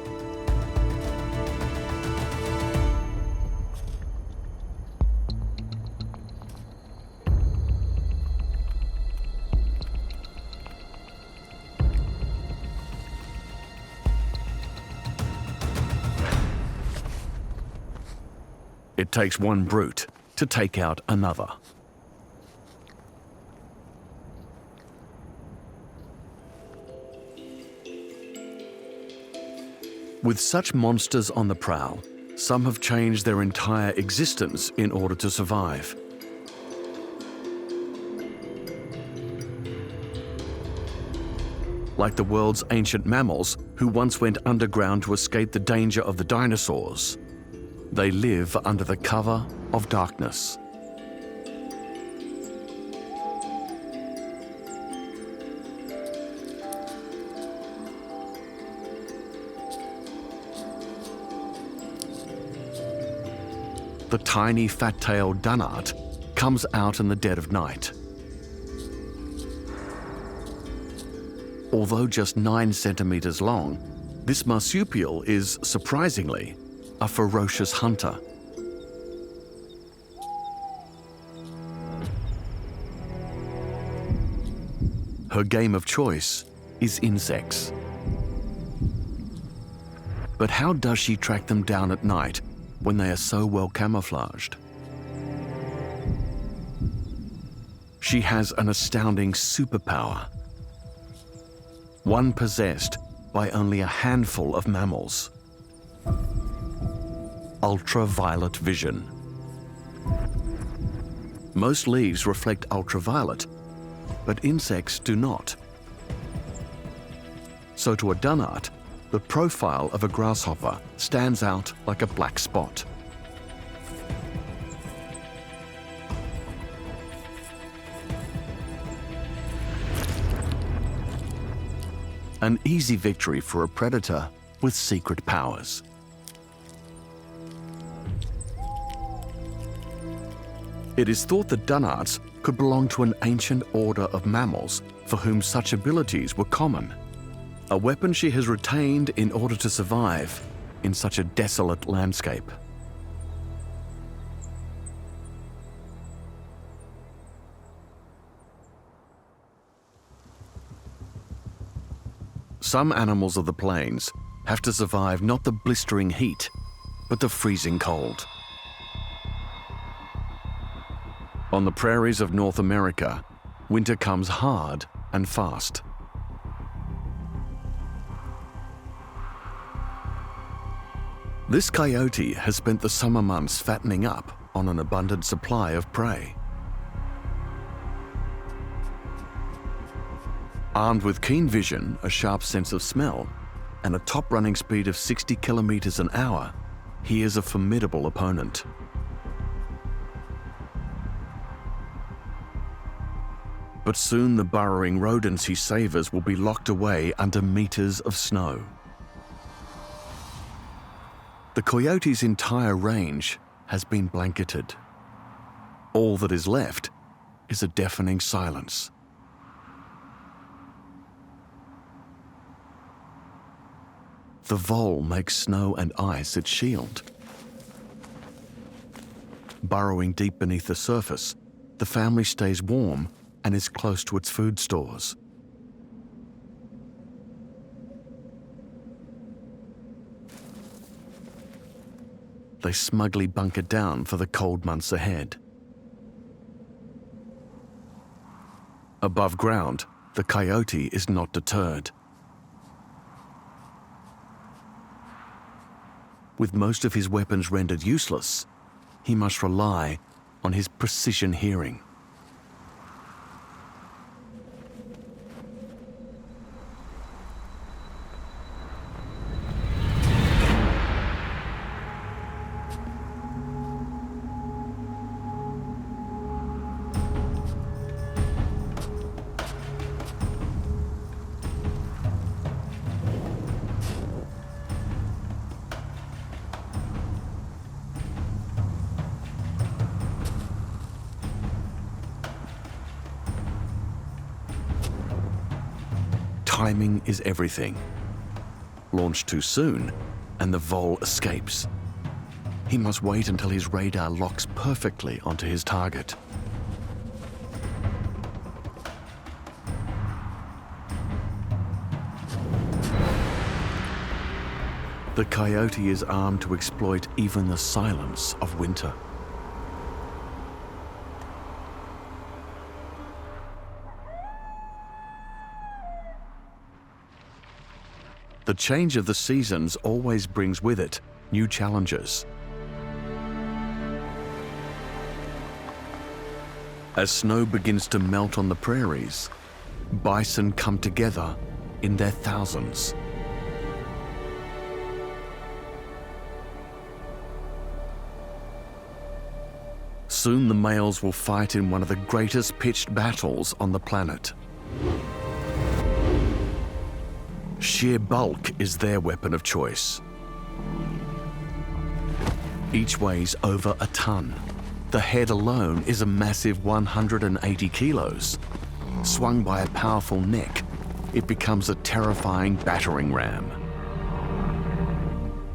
It takes one brute to take out another. With such monsters on the prowl, some have changed their entire existence in order to survive. Like the world's ancient mammals who once went underground to escape the danger of the dinosaurs, they live under the cover of darkness. The tiny fat-tailed dunnart comes out in the dead of night. Although just 9 centimeters long, this marsupial is, surprisingly, a ferocious hunter. Her game of choice is insects. But how does she track them down at night when they are so well camouflaged? She has an astounding superpower, one possessed by only a handful of mammals: ultraviolet vision. Most leaves reflect ultraviolet, but insects do not. So to a dunnart, the profile of a grasshopper stands out like a black spot. An easy victory for a predator with secret powers. It is thought that dunnarts could belong to an ancient order of mammals for whom such abilities were common, a weapon she has retained in order to survive in such a desolate landscape. Some animals of the plains have to survive not the blistering heat, but the freezing cold. On the prairies of North America, winter comes hard and fast. This coyote has spent the summer months fattening up on an abundant supply of prey. Armed with keen vision, a sharp sense of smell, and a top running speed of 60 kilometers an hour, he is a formidable opponent. But soon the burrowing rodents he savors will be locked away under meters of snow. The coyote's entire range has been blanketed. All that is left is a deafening silence. The vole makes snow and ice its shield. Burrowing deep beneath the surface, the family stays warm and is close to its food stores. They smugly bunker down for the cold months ahead. Above ground, the coyote is not deterred. With most of his weapons rendered useless, he must rely on his precision hearing. Timing is everything. Launch too soon, and the vole escapes. He must wait until his radar locks perfectly onto his target. The coyote is armed to exploit even the silence of winter. The change of the seasons always brings with it new challenges. As snow begins to melt on the prairies, bison come together in their thousands. Soon the males will fight in one of the greatest pitched battles on the planet. Sheer bulk is their weapon of choice. Each weighs over a ton. The head alone is a massive 180 kilos, swung by a powerful neck it becomes a terrifying battering ram.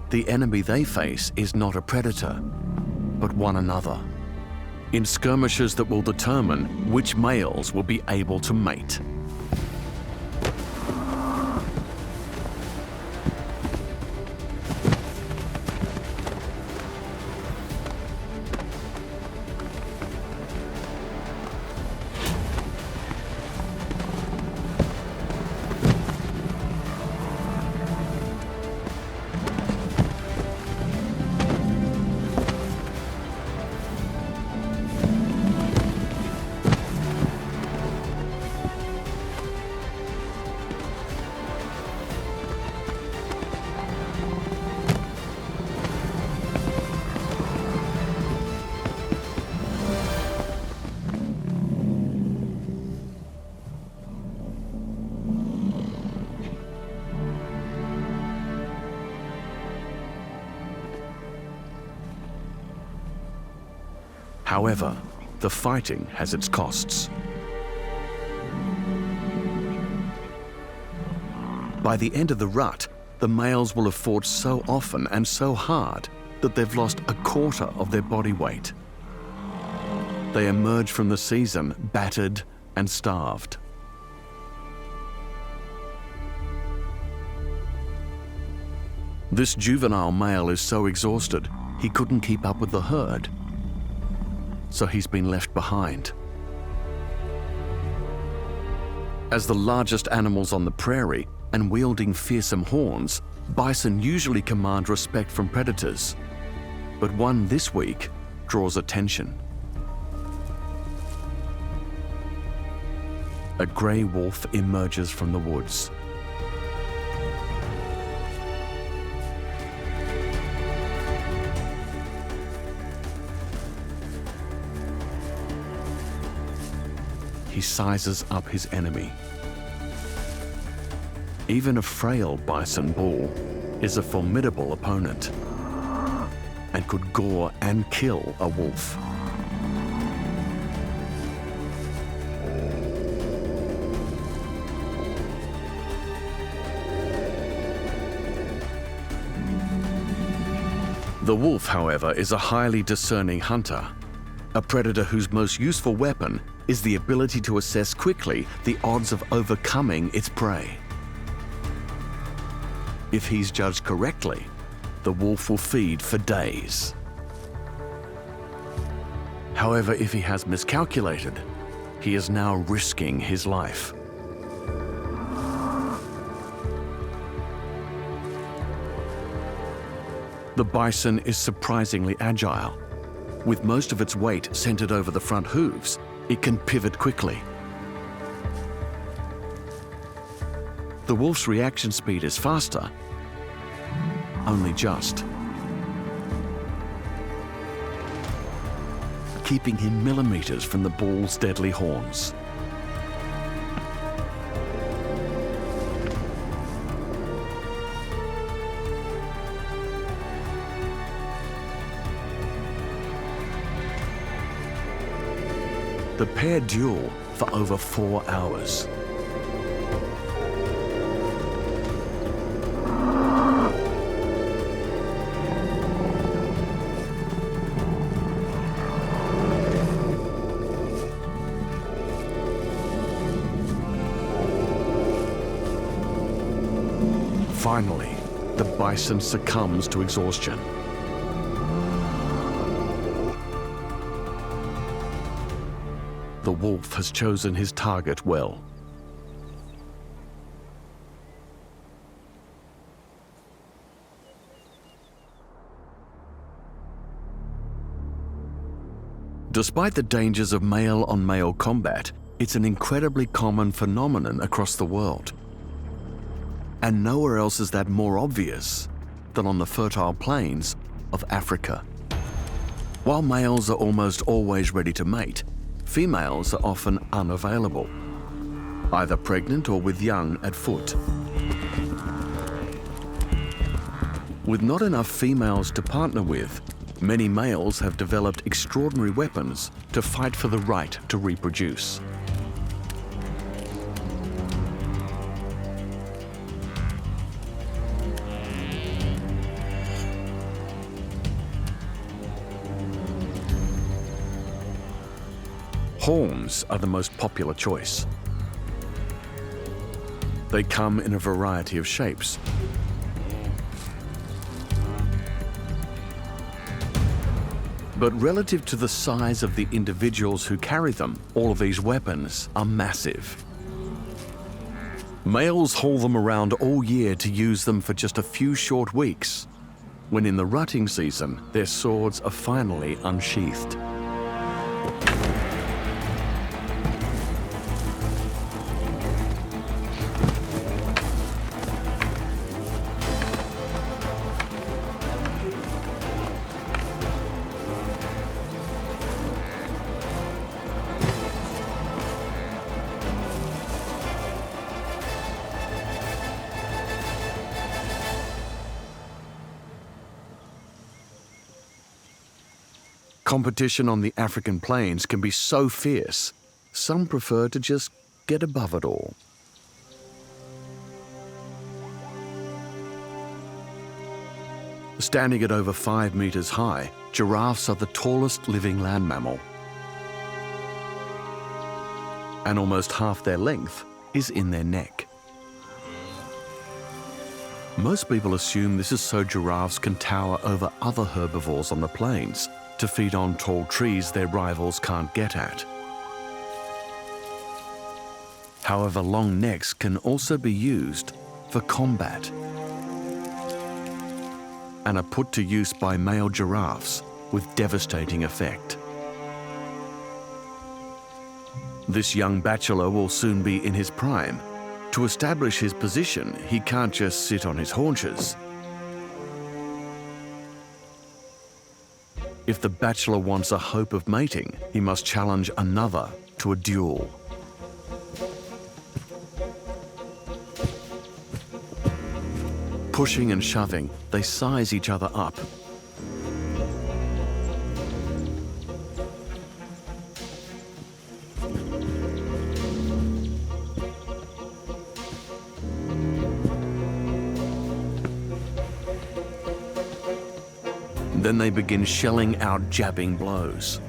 The enemy they face is not a predator, but one another, in skirmishes that will determine which males will be able to mate. However, the fighting has its costs. By the end of the rut, the males will have fought so often and so hard that they've lost a quarter of their body weight. They emerge from the season battered and starved. This juvenile male is so exhausted, he couldn't keep up with the herd, so he's been left behind. As the largest animals on the prairie and wielding fearsome horns, bison usually command respect from predators, but one this week draws attention. A grey wolf emerges from the woods. He sizes up his enemy. Even a frail bison bull is a formidable opponent and could gore and kill a wolf. The wolf, however, is a highly discerning hunter, a predator whose most useful weapon is the ability to assess quickly the odds of overcoming its prey. If he's judged correctly, the wolf will feed for days. However, if he has miscalculated, he is now risking his life. The bison is surprisingly agile. With most of its weight centered over the front hooves, it can pivot quickly. The wolf's reaction speed is faster, only just, keeping him millimeters from the bull's deadly horns. The pair duel for over 4 hours. Finally, the bison succumbs to exhaustion. The wolf has chosen his target well. Despite the dangers of male-on-male combat, it's an incredibly common phenomenon across the world. And nowhere else is that more obvious than on the fertile plains of Africa. While males are almost always ready to mate, females are often unavailable, either pregnant or with young at foot. With not enough females to partner with, many males have developed extraordinary weapons to fight for the right to reproduce. Horns are the most popular choice. They come in a variety of shapes. But relative to the size of the individuals who carry them, all of these weapons are massive. Males haul them around all year to use them for just a few short weeks, when in the rutting season, their swords are finally unsheathed. Competition on the African plains can be so fierce, some prefer to just get above it all. Standing at over 5 meters high, giraffes are the tallest living land mammal. And almost half their length is in their neck. Most people assume this is so giraffes can tower over other herbivores on the plains to feed on tall trees their rivals can't get at. However, long necks can also be used for combat and are put to use by male giraffes with devastating effect. This young bachelor will soon be in his prime. To establish his position, he can't just sit on his haunches. If the bachelor wants a hope of mating, he must challenge another to a duel. Pushing and shoving, they size each other up. Then they begin shelling out jabbing blows.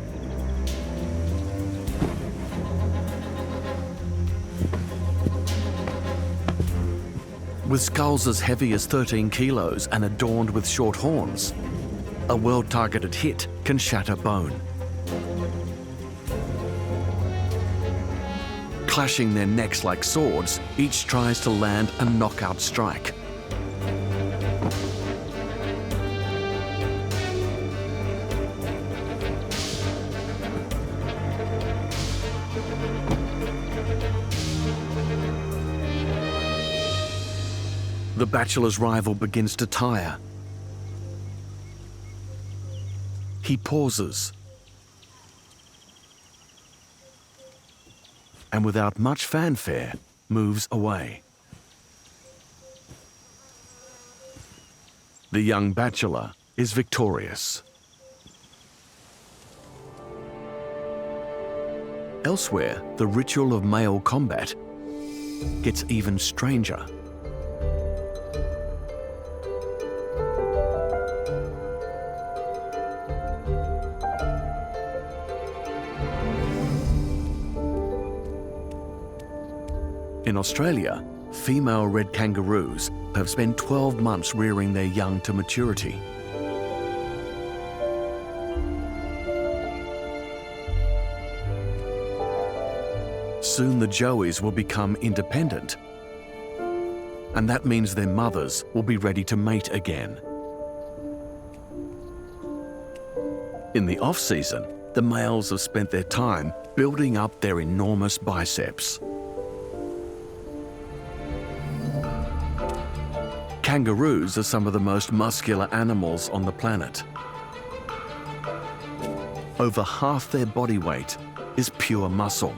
With skulls as heavy as 13 kilos and adorned with short horns, a well-targeted hit can shatter bone. Clashing their necks like swords, each tries to land a knockout strike. The bachelor's rival begins to tire. He pauses, and without much fanfare, moves away. The young bachelor is victorious. Elsewhere, the ritual of male combat gets even stranger. In Australia, female red kangaroos have spent 12 months rearing their young to maturity. Soon the joeys will become independent, and that means their mothers will be ready to mate again. In the off-season, the males have spent their time building up their enormous biceps. Kangaroos are some of the most muscular animals on the planet. Over half their body weight is pure muscle.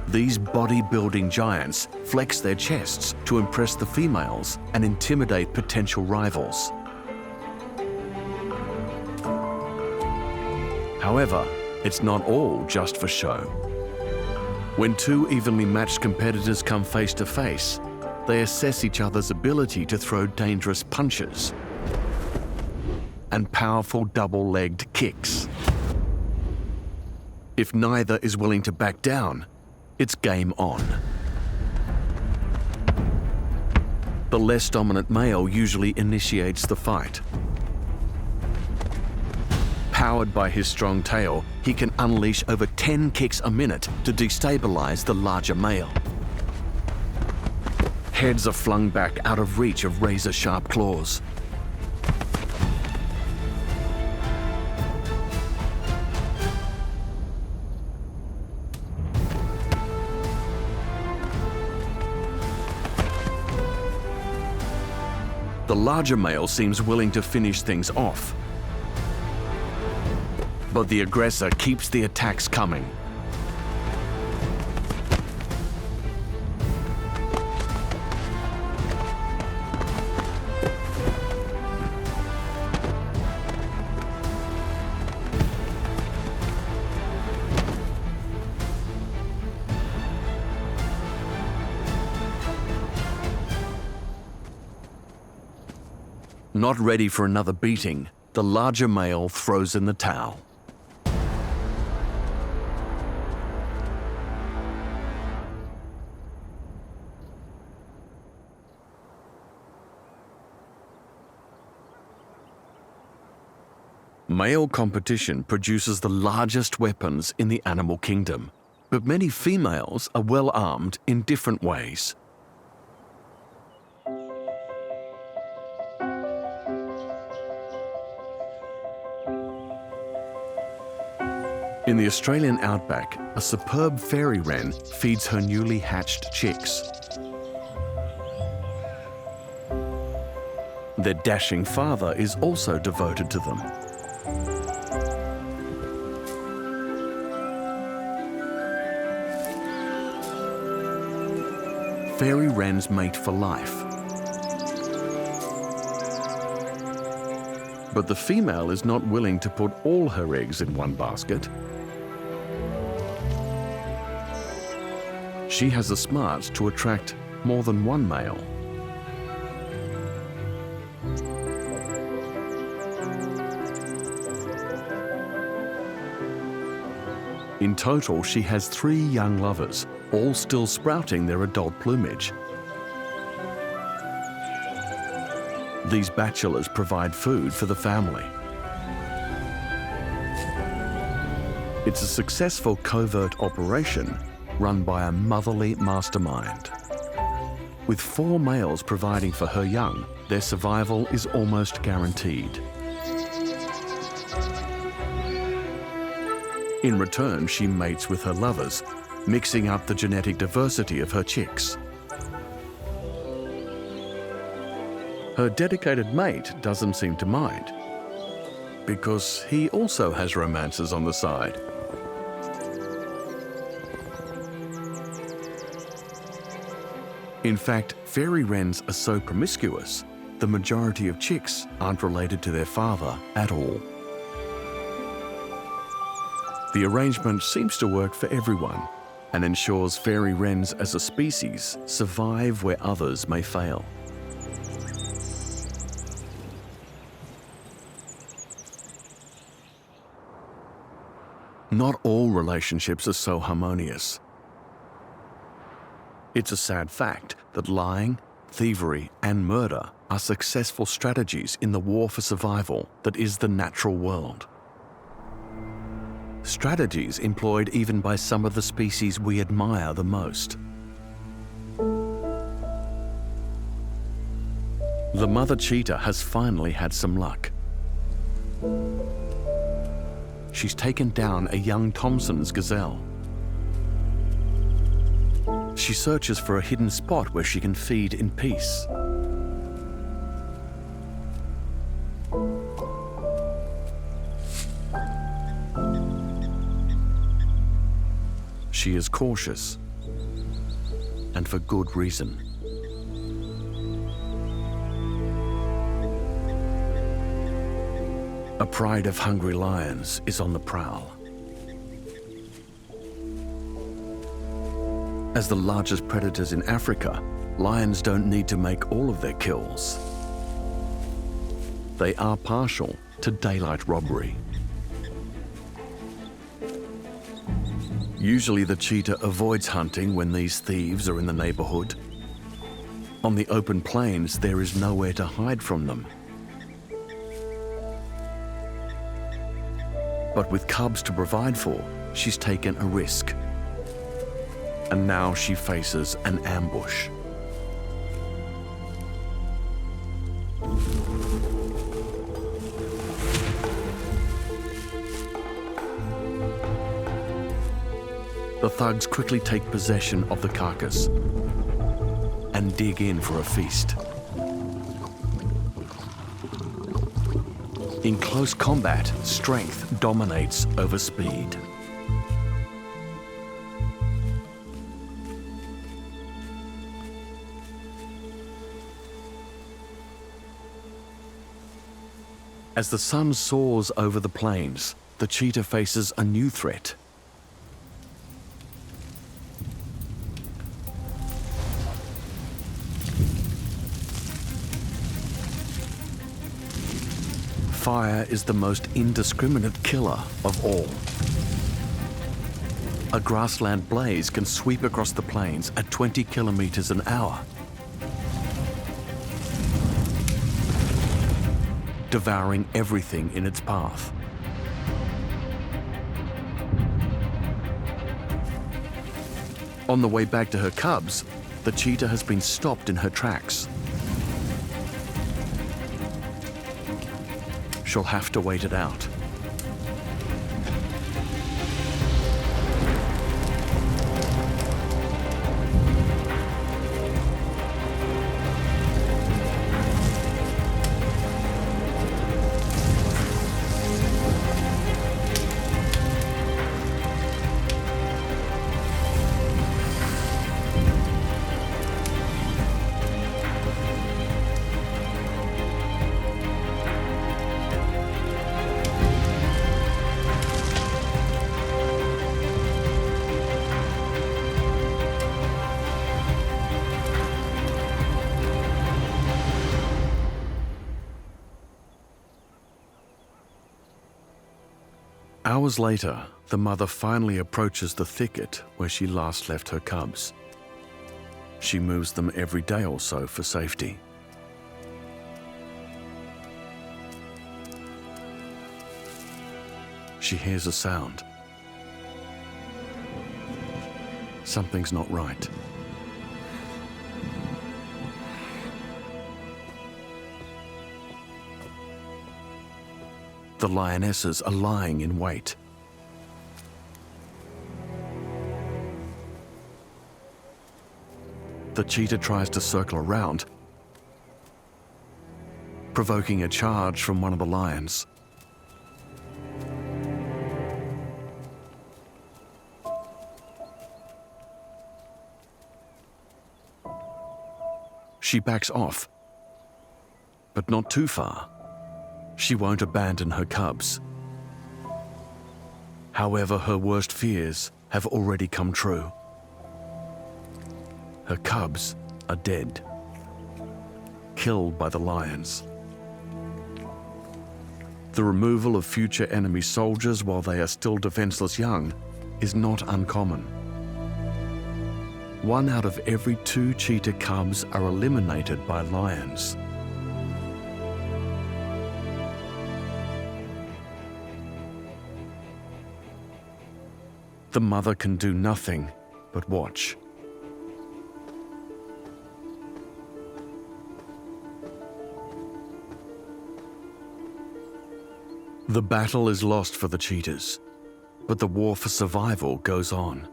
These bodybuilding giants flex their chests to impress the females and intimidate potential rivals. However, it's not all just for show. When two evenly matched competitors come face to face, they assess each other's ability to throw dangerous punches and powerful double-legged kicks. If neither is willing to back down, it's game on. The less dominant male usually initiates the fight. Powered by his strong tail, he can unleash over 10 kicks a minute to destabilize the larger male. Heads are flung back out of reach of razor-sharp claws. The larger male seems willing to finish things off. But the aggressor keeps the attacks coming. Not ready for another beating, the larger male throws in the towel. Male competition produces the largest weapons in the animal kingdom, but many females are well armed in different ways. In the Australian outback, a superb fairy wren feeds her newly hatched chicks. Their dashing father is also devoted to them. Fairy wrens mate for life. But the female is not willing to put all her eggs in one basket. She has the smarts to attract more than one male. In total, she has 3 young lovers, all still sprouting their adult plumage. These bachelors provide food for the family. It's a successful covert operation run by a motherly mastermind. With 4 males providing for her young, their survival is almost guaranteed. In return, she mates with her lovers, mixing up the genetic diversity of her chicks. Her dedicated mate doesn't seem to mind, because he also has romances on the side. In fact, fairy wrens are so promiscuous, the majority of chicks aren't related to their father at all. The arrangement seems to work for everyone and ensures fairy wrens as a species survive where others may fail. Not all relationships are so harmonious. It's a sad fact that lying, thievery, and murder are successful strategies in the war for survival that is the natural world. Strategies employed even by some of the species we admire the most. The mother cheetah has finally had some luck. She's taken down a young Thomson's gazelle. She searches for a hidden spot where she can feed in peace. She is cautious, and for good reason. A pride of hungry lions is on the prowl. As the largest predators in Africa, lions don't need to make all of their kills. They are partial to daylight robbery. Usually the cheetah avoids hunting when these thieves are in the neighborhood. On the open plains, there is nowhere to hide from them. But with cubs to provide for, she's taken a risk. And now she faces an ambush. The thugs quickly take possession of the carcass and dig in for a feast. In close combat, strength dominates over speed. As the sun soars over the plains, the cheetah faces a new threat. Fire is the most indiscriminate killer of all. A grassland blaze can sweep across the plains at 20 kilometers an hour, devouring everything in its path. On the way back to her cubs, the cheetah has been stopped in her tracks. She'll have to wait it out. Hours later, the mother finally approaches the thicket where she last left her cubs. She moves them every day or so for safety. She hears a sound. Something's not right. The lionesses are lying in wait. The cheetah tries to circle around, provoking a charge from one of the lions. She backs off, but not too far. She won't abandon her cubs. However, her worst fears have already come true. Her cubs are dead, killed by the lions. The removal of future enemy soldiers while they are still defenseless young is not uncommon. 1 out of every 2 cheetah cubs are eliminated by lions. The mother can do nothing but watch. The battle is lost for the cheetahs, but the war for survival goes on.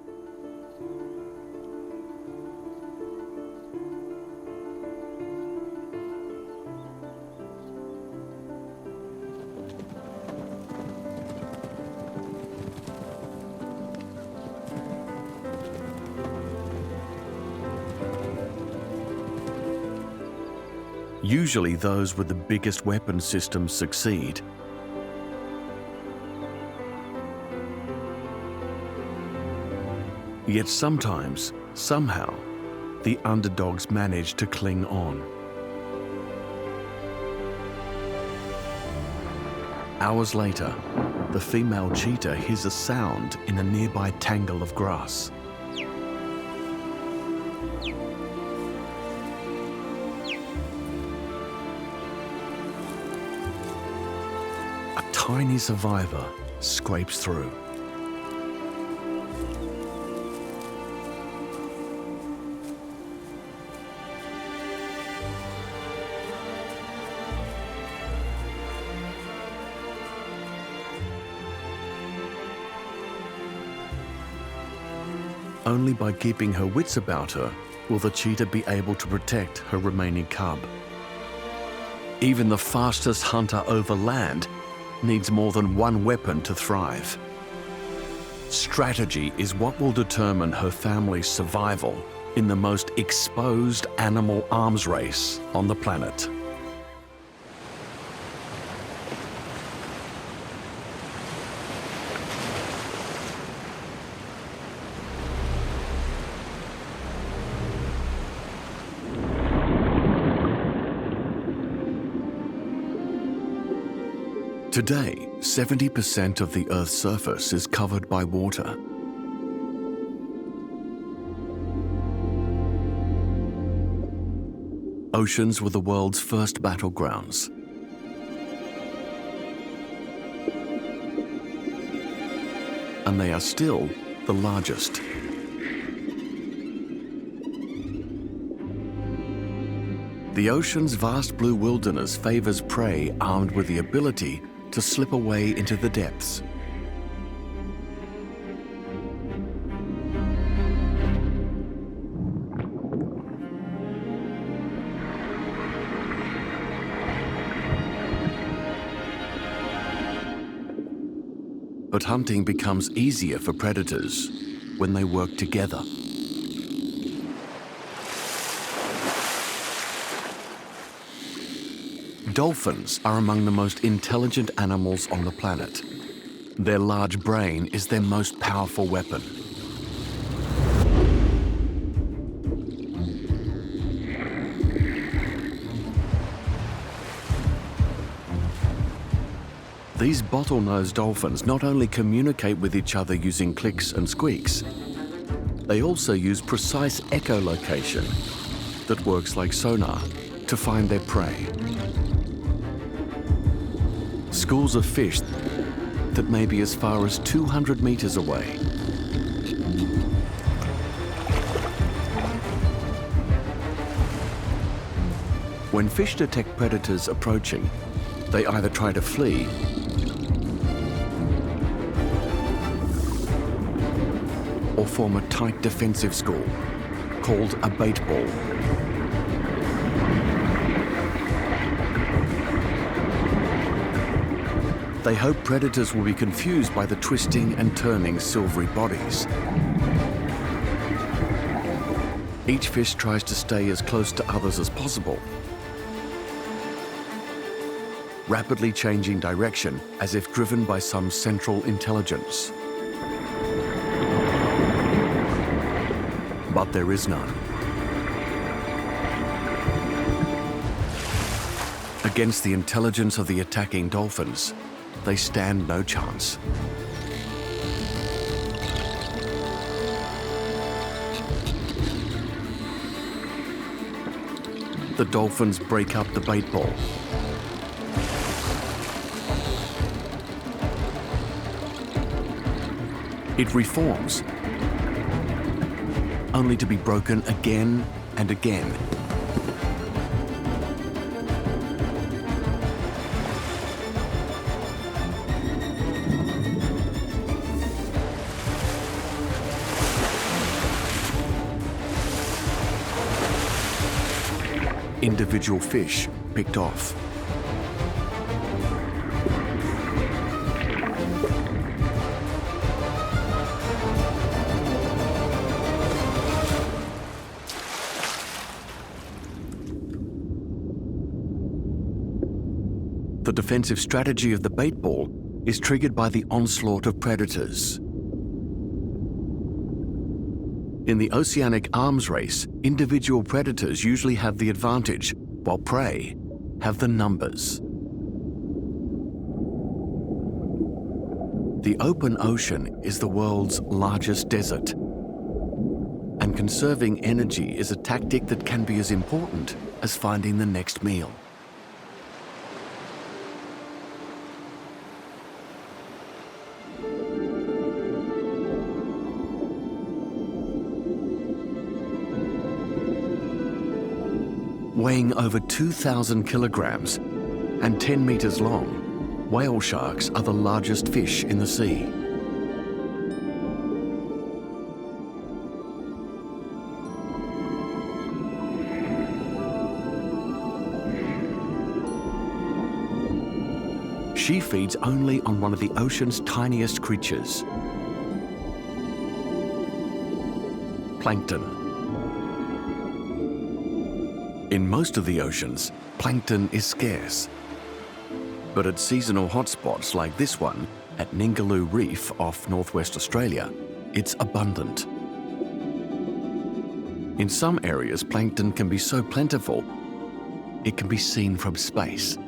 Usually those with the biggest weapon systems succeed. Yet sometimes, somehow, the underdogs manage to cling on. Hours later, the female cheetah hears a sound in a nearby tangle of grass. A tiny survivor scrapes through. Only by keeping her wits about her will the cheetah be able to protect her remaining cub. Even the fastest hunter over land needs more than one weapon to thrive. Strategy is what will determine her family's survival in the most exposed animal arms race on the planet. Today, 70% of the Earth's surface is covered by water. Oceans were the world's first battlegrounds. And they are still the largest. The ocean's vast blue wilderness favors prey armed with the ability to slip away into the depths. But hunting becomes easier for predators when they work together. Dolphins are among the most intelligent animals on the planet. Their large brain is their most powerful weapon. These bottlenose dolphins not only communicate with each other using clicks and squeaks, they also use precise echolocation that works like sonar to find their prey. Schools of fish that may be as far as 200 meters away. When fish detect predators approaching, they either try to flee or form a tight defensive school called a bait ball. They hope predators will be confused by the twisting and turning silvery bodies. Each fish tries to stay as close to others as possible, rapidly changing direction as if driven by some central intelligence. But there is none. Against the intelligence of the attacking dolphins, they stand no chance. The dolphins break up the bait ball. It reforms, only to be broken again and again. Individual fish picked off. The defensive strategy of the bait ball is triggered by the onslaught of predators. In the oceanic arms race, individual predators usually have the advantage, while prey have the numbers. The open ocean is the world's largest desert, and conserving energy is a tactic that can be as important as finding the next meal. Weighing over 2,000 kilograms and 10 meters long, whale sharks are the largest fish in the sea. She feeds only on one of the ocean's tiniest creatures, plankton. In most of the oceans, plankton is scarce. But at seasonal hotspots like this one at Ningaloo Reef off northwest Australia, it's abundant. In some areas, plankton can be so plentiful, it can be seen from space.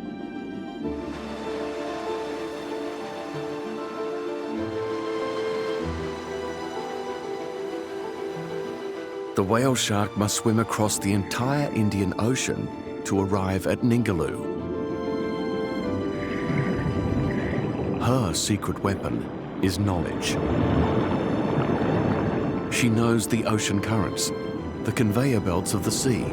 The whale shark must swim across the entire Indian Ocean to arrive at Ningaloo. Her secret weapon is knowledge. She knows the ocean currents, the conveyor belts of the sea.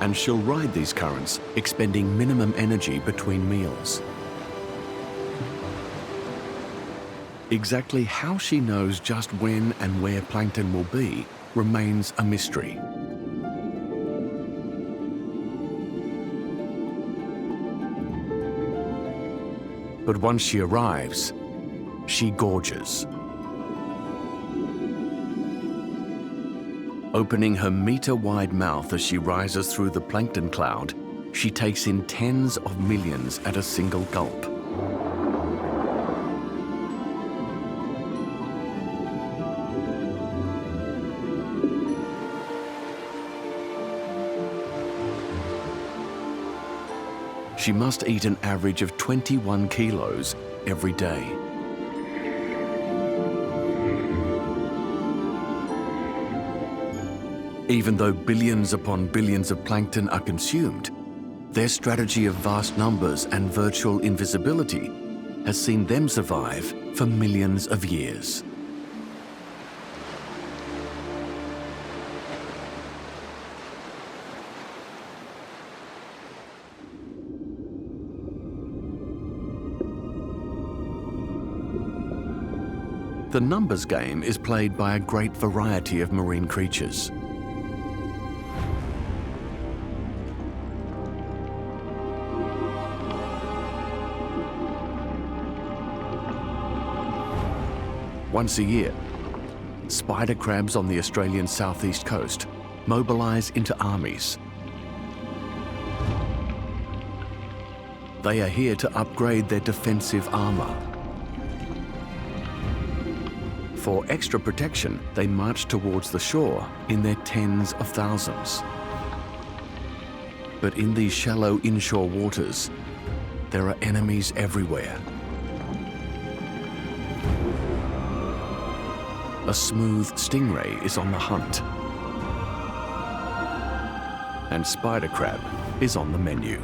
And she'll ride these currents, expending minimum energy between meals. Exactly how she knows just when and where plankton will be remains a mystery. But once she arrives, she gorges. Opening her meter-wide mouth as she rises through the plankton cloud, she takes in tens of millions at a single gulp. She must eat an average of 21 kilos every day. Even though billions upon billions of plankton are consumed, their strategy of vast numbers and virtual invisibility has seen them survive for millions of years. The numbers game is played by a great variety of marine creatures. Once a year, spider crabs on the Australian southeast coast mobilise into armies. They are here to upgrade their defensive armour. For extra protection, they march towards the shore in their tens of thousands. But in these shallow inshore waters, there are enemies everywhere. A smooth stingray is on the hunt, and spider crab is on the menu.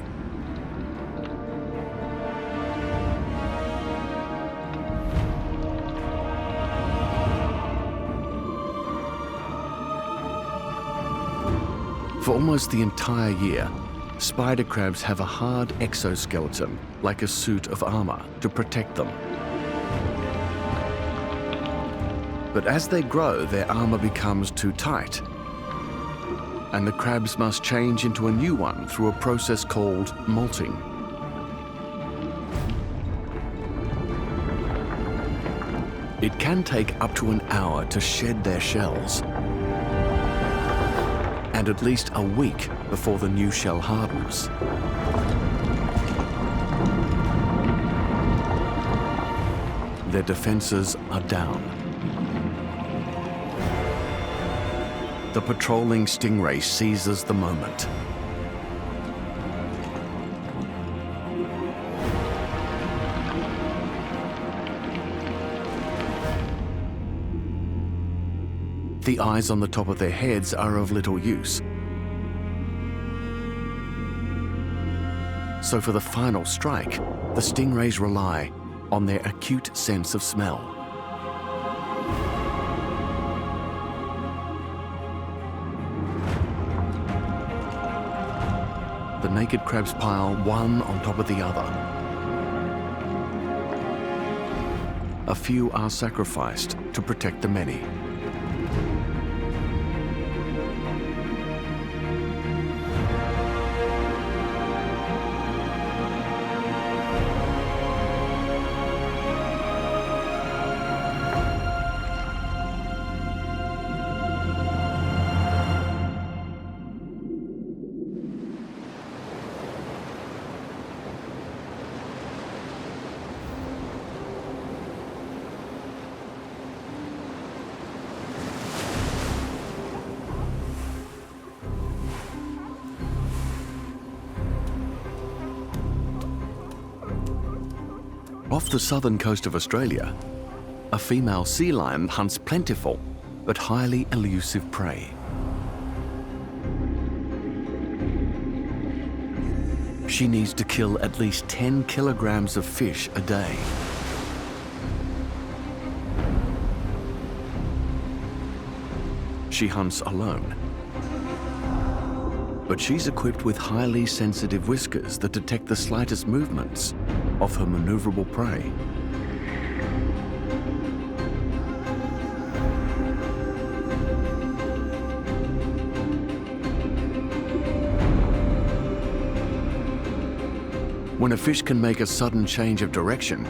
For almost the entire year, spider crabs have a hard exoskeleton, like a suit of armor, to protect them. But as they grow, their armor becomes too tight, and the crabs must change into a new one through a process called molting. It can take up to an hour to shed their shells, and at least a week before the new shell hardens. Their defenses are down. The patrolling stingray seizes the moment. the eyes on the top of their heads are of little use. So for the final strike, the stingrays rely on their acute sense of smell. The naked crabs pile one on top of the other. A few are sacrificed to protect the many. Off the southern coast of Australia, a female sea lion hunts plentiful but highly elusive prey. She needs to kill at least 10 kilograms of fish a day. She hunts alone. But she's equipped with highly sensitive whiskers that detect the slightest movements of her maneuverable prey. When a fish can make a sudden change of direction,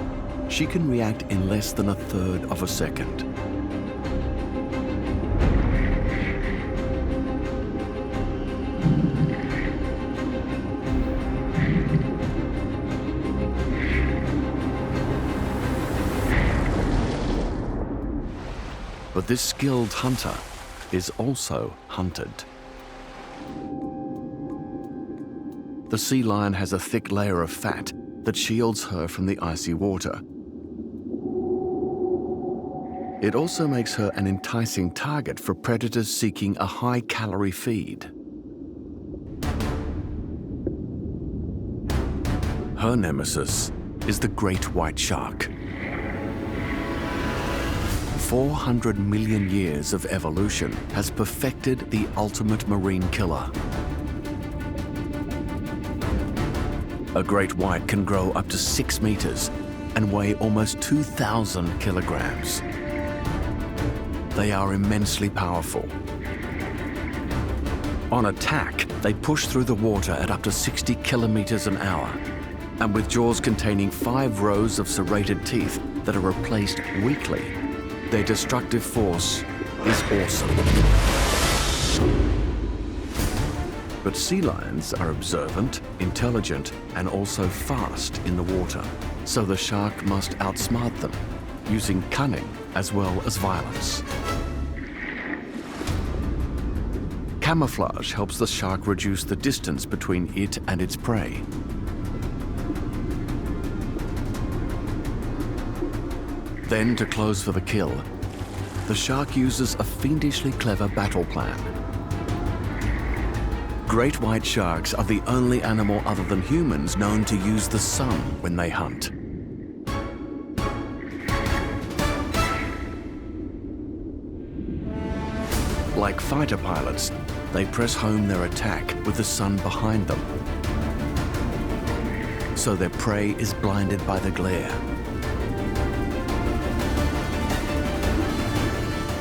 she can react in less than a third of a second. But this skilled hunter is also hunted. The sea lion has a thick layer of fat that shields her from the icy water. It also makes her an enticing target for predators seeking a high-calorie feed. Her nemesis is the great white shark. 400 million years of evolution has perfected the ultimate marine killer. A great white can grow up to 6 meters and weigh almost 2,000 kilograms. They are immensely powerful. On attack, they push through the water at up to 60 kilometers an hour, and with jaws containing 5 rows of serrated teeth that are replaced weekly, their destructive force is awesome. But sea lions are observant, intelligent, and also fast in the water, so the shark must outsmart them, using cunning as well as violence. Camouflage helps the shark reduce the distance between it and its prey. Then, to close for the kill, the shark uses a fiendishly clever battle plan. Great white sharks are the only animal other than humans known to use the sun when they hunt. Like fighter pilots, they press home their attack with the sun behind them, so their prey is blinded by the glare.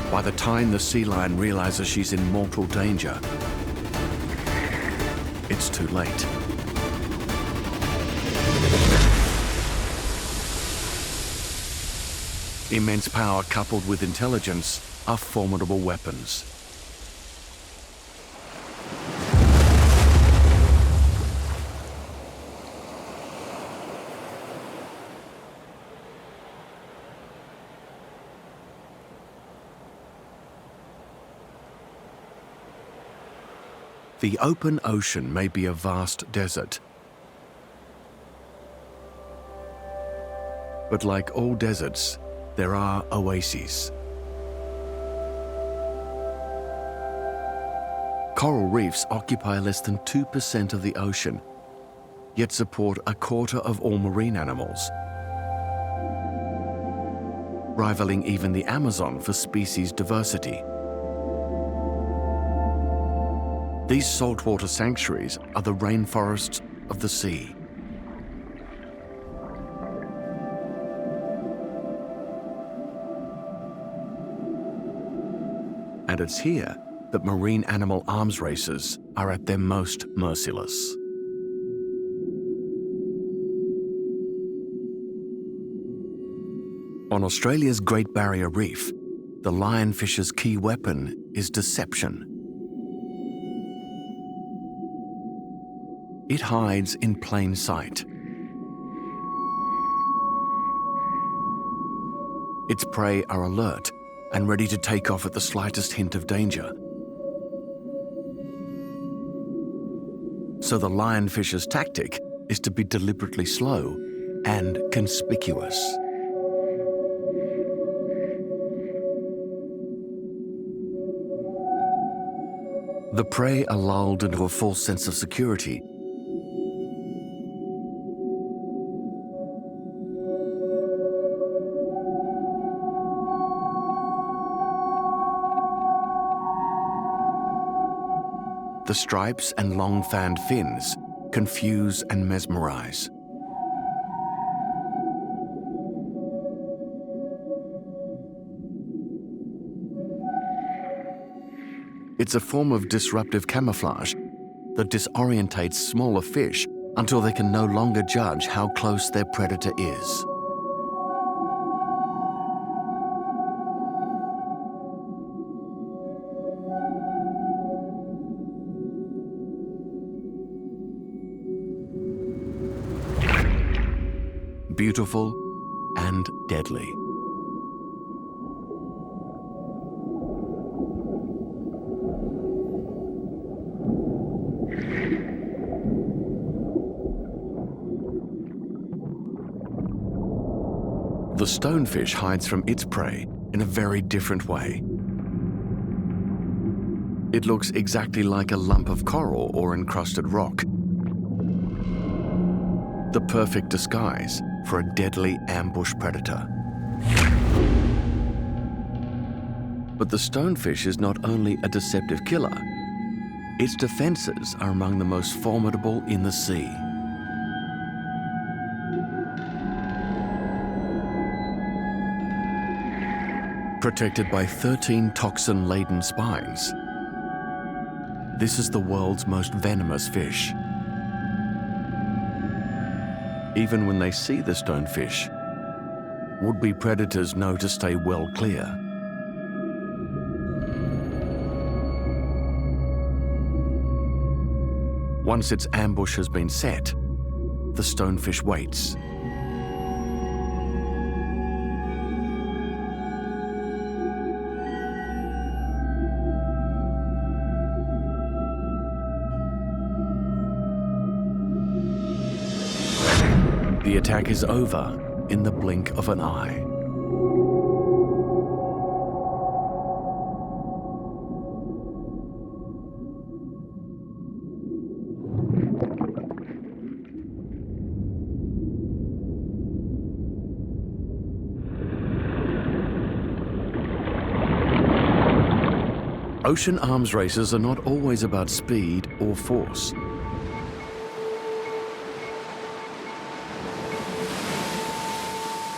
By the time the sea lion realizes she's in mortal danger, it's too late. Immense power coupled with intelligence are formidable weapons. The open ocean may be a vast desert, but like all deserts, there are oases. Coral reefs occupy less than 2% of the ocean, yet support a quarter of all marine animals, rivaling even the Amazon for species diversity. These saltwater sanctuaries are the rainforests of the sea. And it's here that marine animal arms races are at their most merciless. On Australia's Great Barrier Reef, the lionfish's key weapon is deception. It hides in plain sight. Its prey are alert and ready to take off at the slightest hint of danger. So the lionfish's tactic is to be deliberately slow and conspicuous. The prey are lulled into a false sense of security. The stripes and long fanned fins confuse and mesmerize. It's a form of disruptive camouflage that disorientates smaller fish until they can no longer judge how close their predator is. Beautiful and deadly. The stonefish hides from its prey in a very different way. It looks exactly like a lump of coral or encrusted rock. The perfect disguise for a deadly ambush predator. But the stonefish is not only a deceptive killer, its defenses are among the most formidable in the sea. Protected by 13 toxin-laden spines, this is the world's most venomous fish. Even when they see the stonefish, would-be predators know to stay well clear. Once its ambush has been set, the stonefish waits. The attack is over in the blink of an eye. Ocean arms races are not always about speed or force.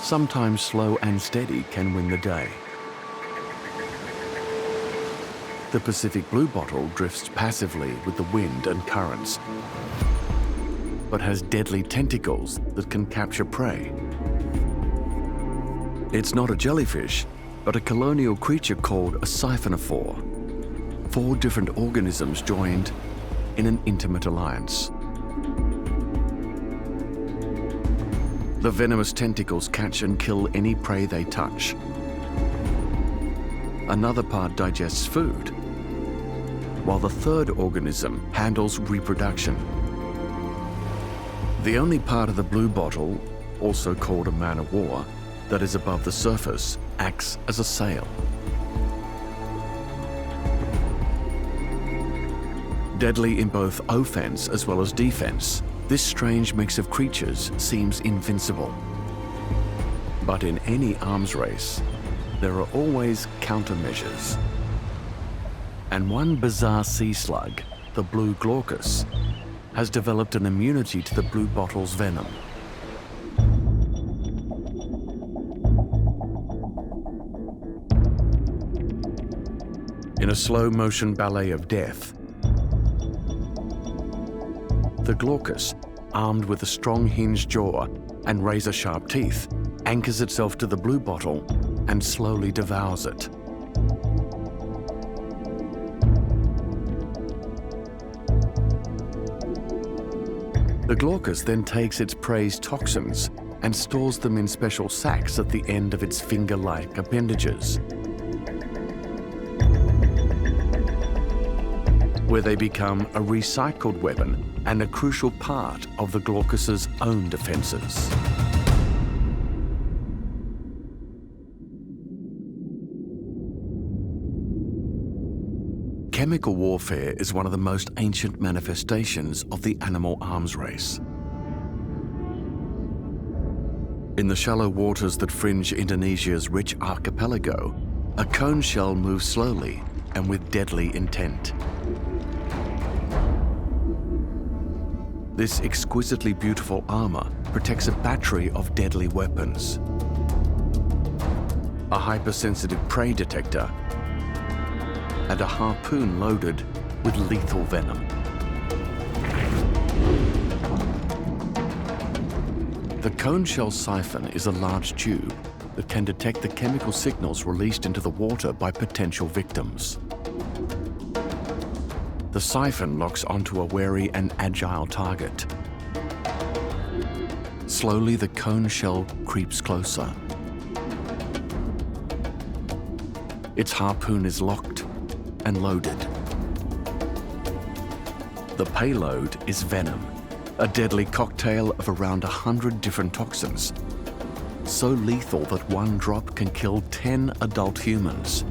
Sometimes slow and steady can win the day. The Pacific bluebottle drifts passively with the wind and currents, but has deadly tentacles that can capture prey. It's not a jellyfish, but a colonial creature called a siphonophore. 4 different organisms joined in an intimate alliance. The venomous tentacles catch and kill any prey they touch. Another part digests food, while the third organism handles reproduction. The only part of the bluebottle, also called a man-of-war, that is above the surface acts as a sail. Deadly in both offense as well as defense, this strange mix of creatures seems invincible. But in any arms race, there are always countermeasures. And one bizarre sea slug, the blue glaucus, has developed an immunity to the bluebottle's venom. In a slow-motion ballet of death, the glaucus, armed with a strong hinged jaw and razor-sharp teeth, anchors itself to the bluebottle and slowly devours it. The glaucus then takes its prey's toxins and stores them in special sacs at the end of its finger-like appendages, where they become a recycled weapon and a crucial part of the glaucus's own defenses. Chemical warfare is one of the most ancient manifestations of the animal arms race. In the shallow waters that fringe Indonesia's rich archipelago, a cone shell moves slowly and with deadly intent. This exquisitely beautiful armor protects a battery of deadly weapons, a hypersensitive prey detector, and a harpoon loaded with lethal venom. The cone shell siphon is a large tube that can detect the chemical signals released into the water by potential victims. The siphon locks onto a wary and agile target. Slowly, the cone shell creeps closer. Its harpoon is locked and loaded. The payload is venom, a deadly cocktail of around 100 different toxins, so lethal that one drop can kill 10 adult humans.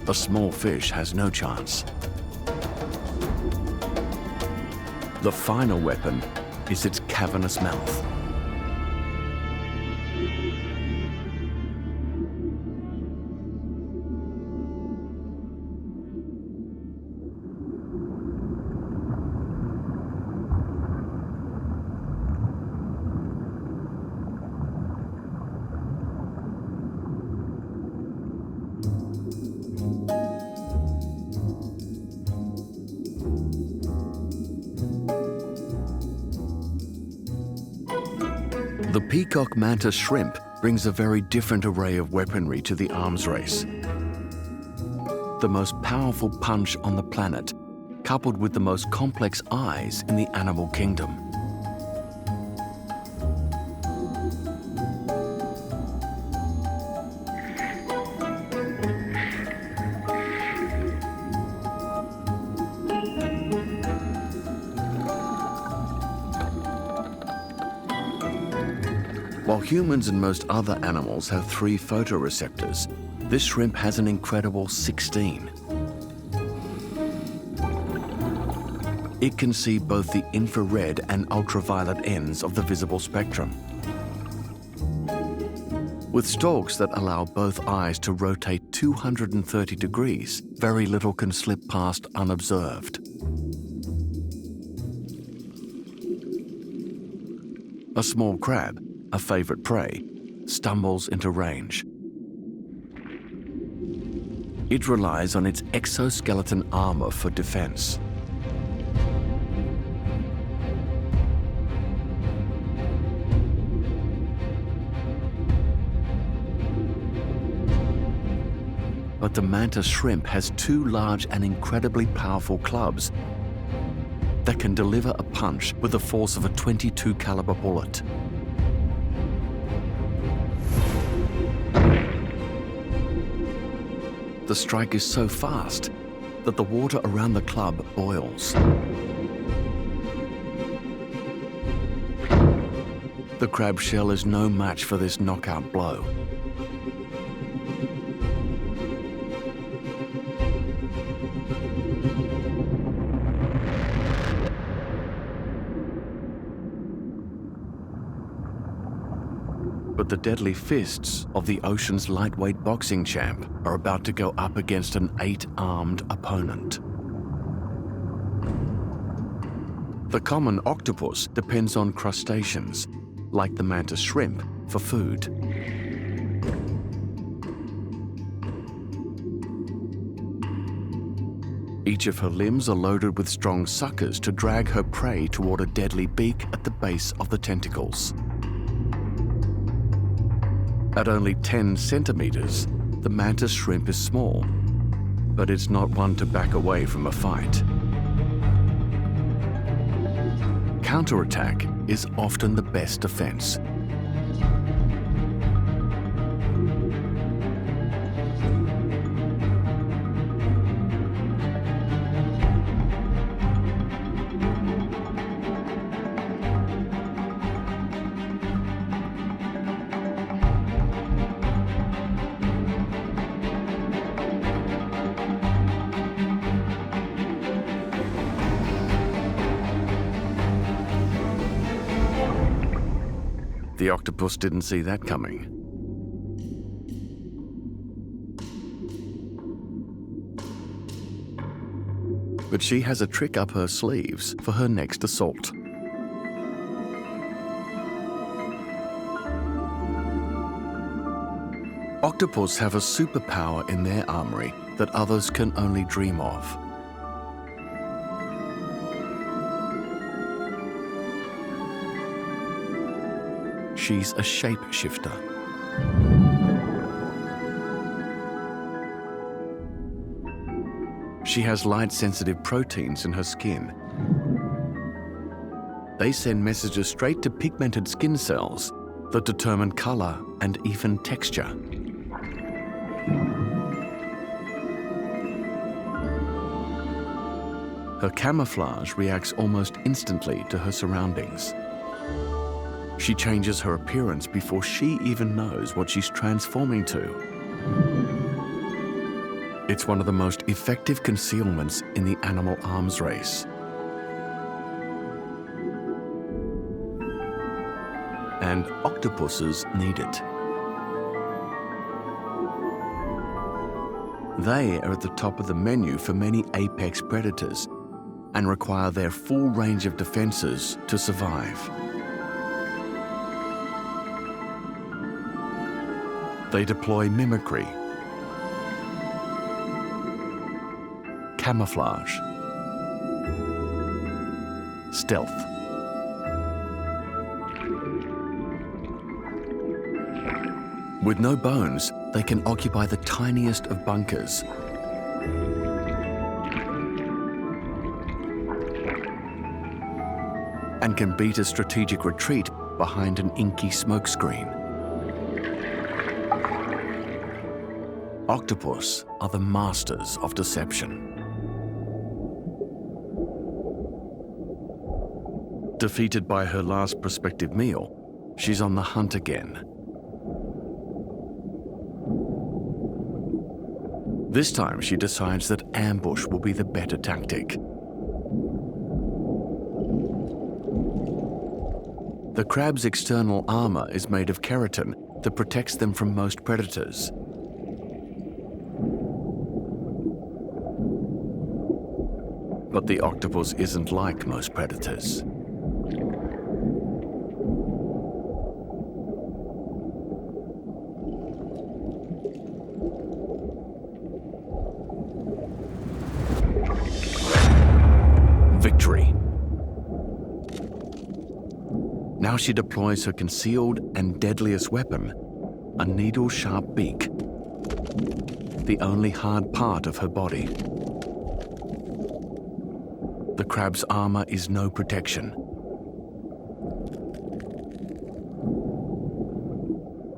A small fish has no chance. The final weapon is its cavernous mouth. The peacock mantis shrimp brings a very different array of weaponry to the arms race. The most powerful punch on the planet, coupled with the most complex eyes in the animal kingdom. While humans and most other animals have 3 photoreceptors, this shrimp has an incredible 16. It can see both the infrared and ultraviolet ends of the visible spectrum. With stalks that allow both eyes to rotate 230 degrees, very little can slip past unobserved. A small crab, a favorite prey, stumbles into range. It relies on its exoskeleton armor for defense. But the mantis shrimp has 2 large and incredibly powerful clubs that can deliver a punch with the force of a .22 caliber bullet. The strike is so fast that the water around the club boils. The crab shell is no match for this knockout blow. The deadly fists of the ocean's lightweight boxing champ are about to go up against an 8-armed opponent. The common octopus depends on crustaceans, like the mantis shrimp, for food. Each of her limbs are loaded with strong suckers to drag her prey toward a deadly beak at the base of the tentacles. At only 10 centimeters, the mantis shrimp is small, but it's not one to back away from a fight. Counterattack is often the best defense. The octopus didn't see that coming. But she has a trick up her sleeves for her next assault. Octopus have a superpower in their armory that others can only dream of. She's a shapeshifter. She has light-sensitive proteins in her skin. They send messages straight to pigmented skin cells that determine color and even texture. Her camouflage reacts almost instantly to her surroundings. She changes her appearance before she even knows what she's transforming to. It's one of the most effective concealments in the animal arms race. And octopuses need it. They are at the top of the menu for many apex predators and require their full range of defenses to survive. They deploy mimicry, camouflage, stealth. With no bones, they can occupy the tiniest of bunkers. And can beat a strategic retreat behind an inky smokescreen. Octopus are the masters of deception. Defeated by her last prospective meal, she's on the hunt again. This time she decides that ambush will be the better tactic. The crab's external armor is made of keratin that protects them from most predators. But the octopus isn't like most predators. Victory. Now she deploys her concealed and deadliest weapon, a needle-sharp beak, the only hard part of her body. The crab's armor is no protection.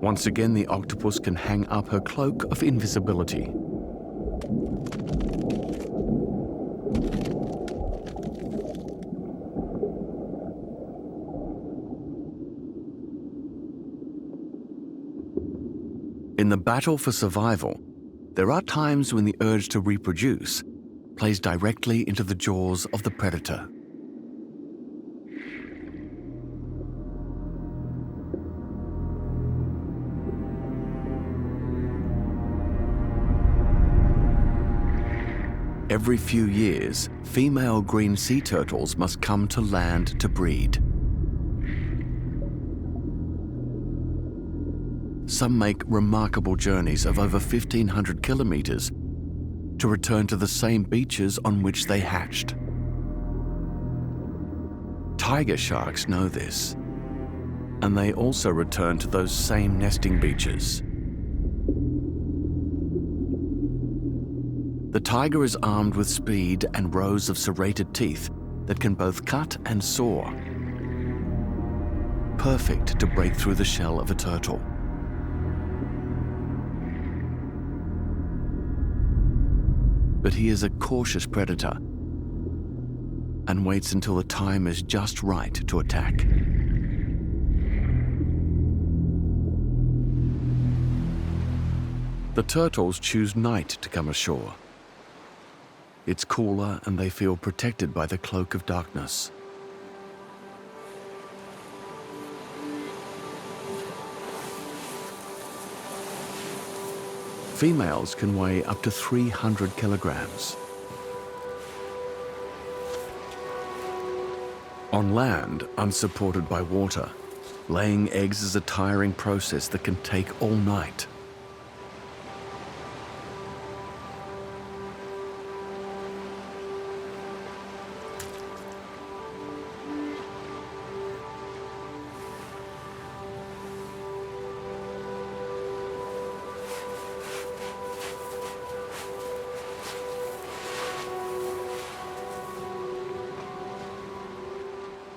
Once again, the octopus can hang up her cloak of invisibility. In the battle for survival, there are times when the urge to reproduce plays directly into the jaws of the predator. Every few years, female green sea turtles must come to land to breed. Some make remarkable journeys of over 1,500 kilometers to return to the same beaches on which they hatched. Tiger sharks know this, and they also return to those same nesting beaches. The tiger is armed with speed and rows of serrated teeth that can both cut and saw, perfect to break through the shell of a turtle. But he is a cautious predator and waits until the time is just right to attack. The turtles choose night to come ashore. It's cooler and they feel protected by the cloak of darkness. Females can weigh up to 300 kilograms. On land, unsupported by water, laying eggs is a tiring process that can take all night.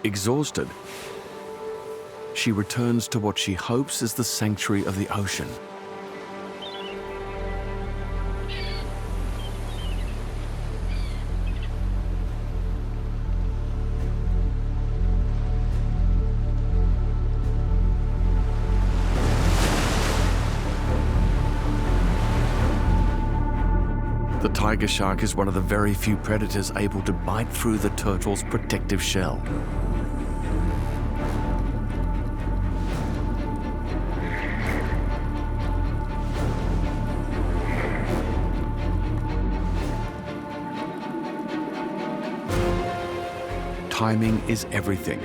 Exhausted, she returns to what she hopes is the sanctuary of the ocean. The tiger shark is one of the very few predators able to bite through the turtle's protective shell. Timing is everything.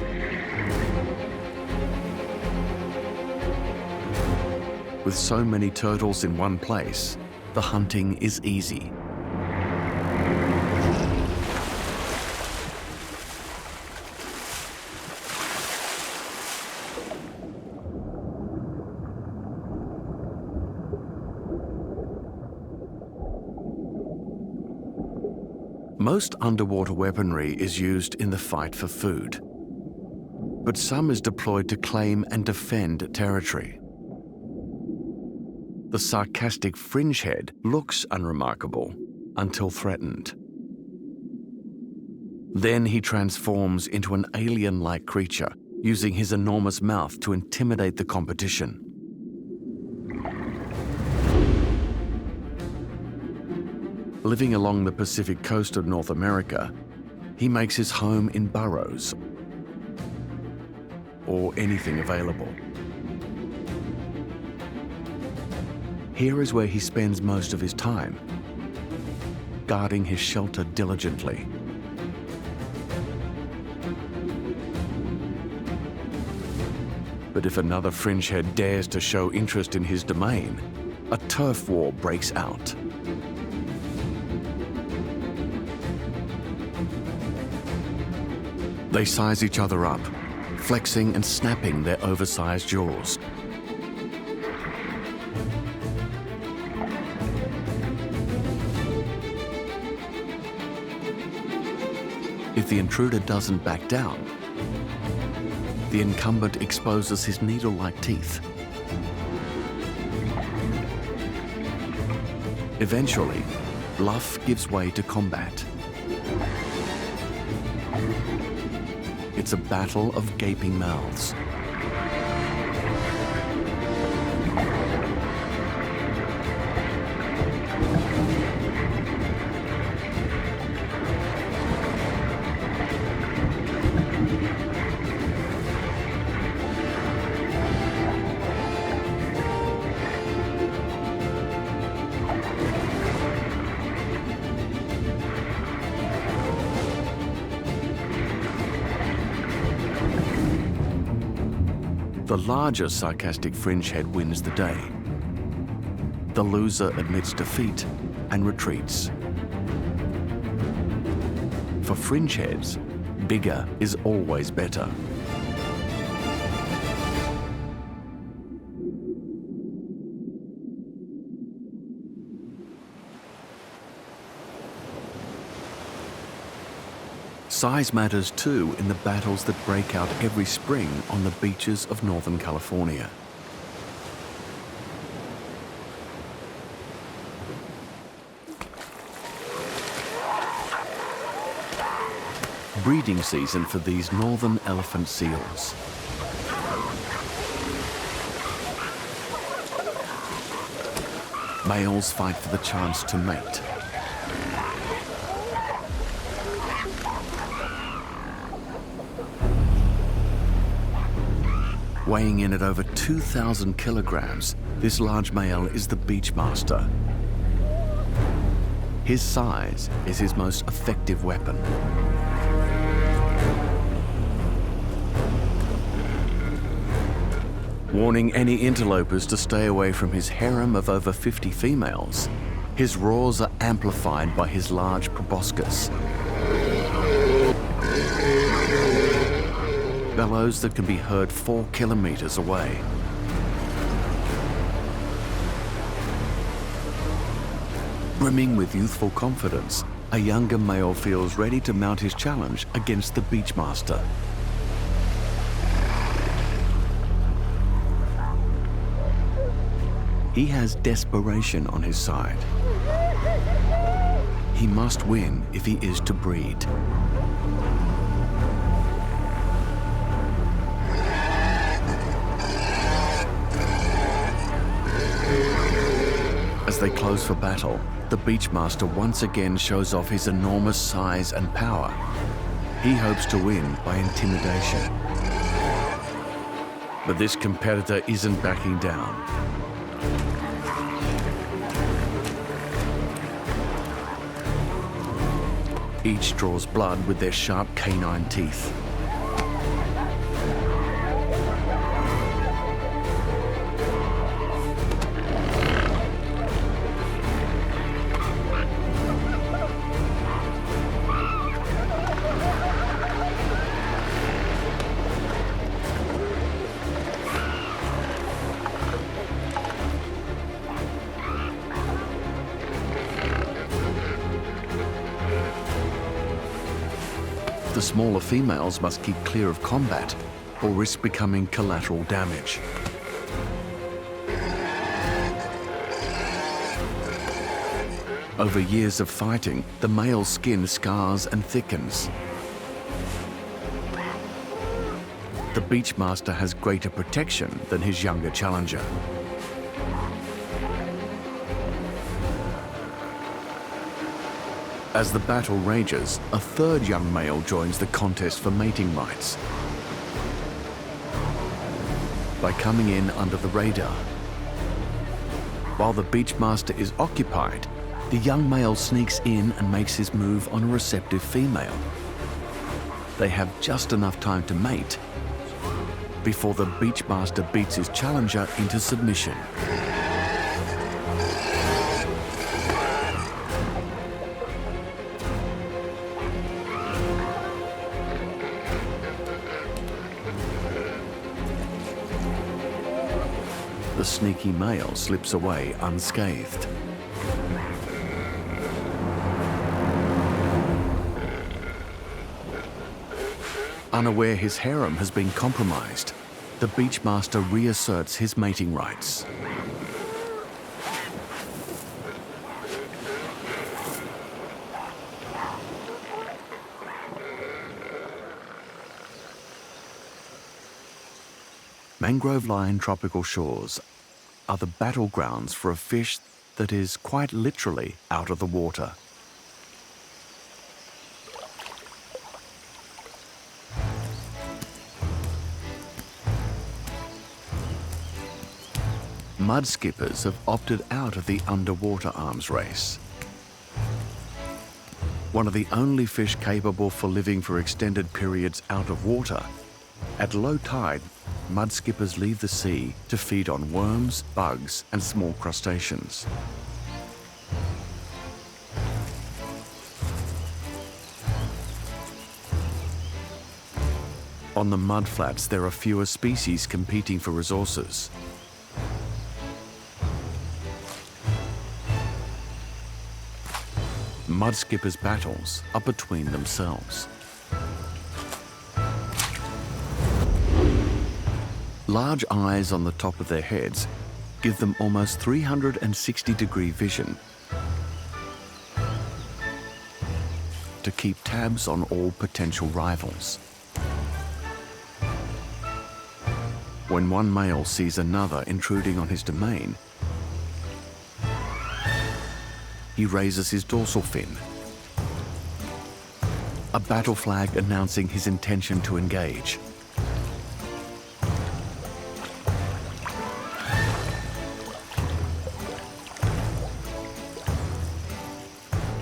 With so many turtles in one place, the hunting is easy. Most underwater weaponry is used in the fight for food, but some is deployed to claim and defend territory. The sarcastic fringehead looks unremarkable until threatened. Then he transforms into an alien-like creature, using his enormous mouth to intimidate the competition. Living along the Pacific coast of North America, he makes his home in burrows or anything available. Here is where he spends most of his time, guarding his shelter diligently. But if another fringehead dares to show interest in his domain, a turf war breaks out. They size each other up, flexing and snapping their oversized jaws. If the intruder doesn't back down, the incumbent exposes his needle-like teeth. Eventually, bluff gives way to combat. It's a battle of gaping mouths. The larger sarcastic fringehead wins the day. The loser admits defeat and retreats. For fringeheads, bigger is always better. Size matters too in the battles that break out every spring on the beaches of Northern California. Breeding season for these northern elephant seals. Males fight for the chance to mate. Weighing in at over 2,000 kilograms, this large male is the beachmaster. His size is his most effective weapon. Warning any interlopers to stay away from his harem of over 50 females, his roars are amplified by his large proboscis. Bellows that can be heard 4 kilometers away. Brimming with youthful confidence, a younger male feels ready to mount his challenge against the beachmaster. He has desperation on his side. He must win if he is to breed. As they close for battle, the beachmaster once again shows off his enormous size and power. He hopes to win by intimidation. But this competitor isn't backing down. Each draws blood with their sharp canine teeth. The smaller females must keep clear of combat or risk becoming collateral damage. Over years of fighting, the male's skin scars and thickens. The beachmaster has greater protection than his younger challenger. As the battle rages, a third young male joins the contest for mating rights by coming in under the radar. While the beachmaster is occupied, the young male sneaks in and makes his move on a receptive female. They have just enough time to mate before the beachmaster beats his challenger into submission. The sneaky male slips away unscathed. Unaware his harem has been compromised, the beachmaster reasserts his mating rights. Mangrove-lined tropical shores are the battlegrounds for a fish that is quite literally out of the water. Mud skippers have opted out of the underwater arms race. One of the only fish capable for living for extended periods out of water, at low tide, mudskippers leave the sea to feed on worms, bugs, and small crustaceans. On the mudflats, there are fewer species competing for resources. Mudskippers' battles are between themselves. Large eyes on the top of their heads give them almost 360-degree vision to keep tabs on all potential rivals. When one male sees another intruding on his domain, he raises his dorsal fin, a battle flag announcing his intention to engage.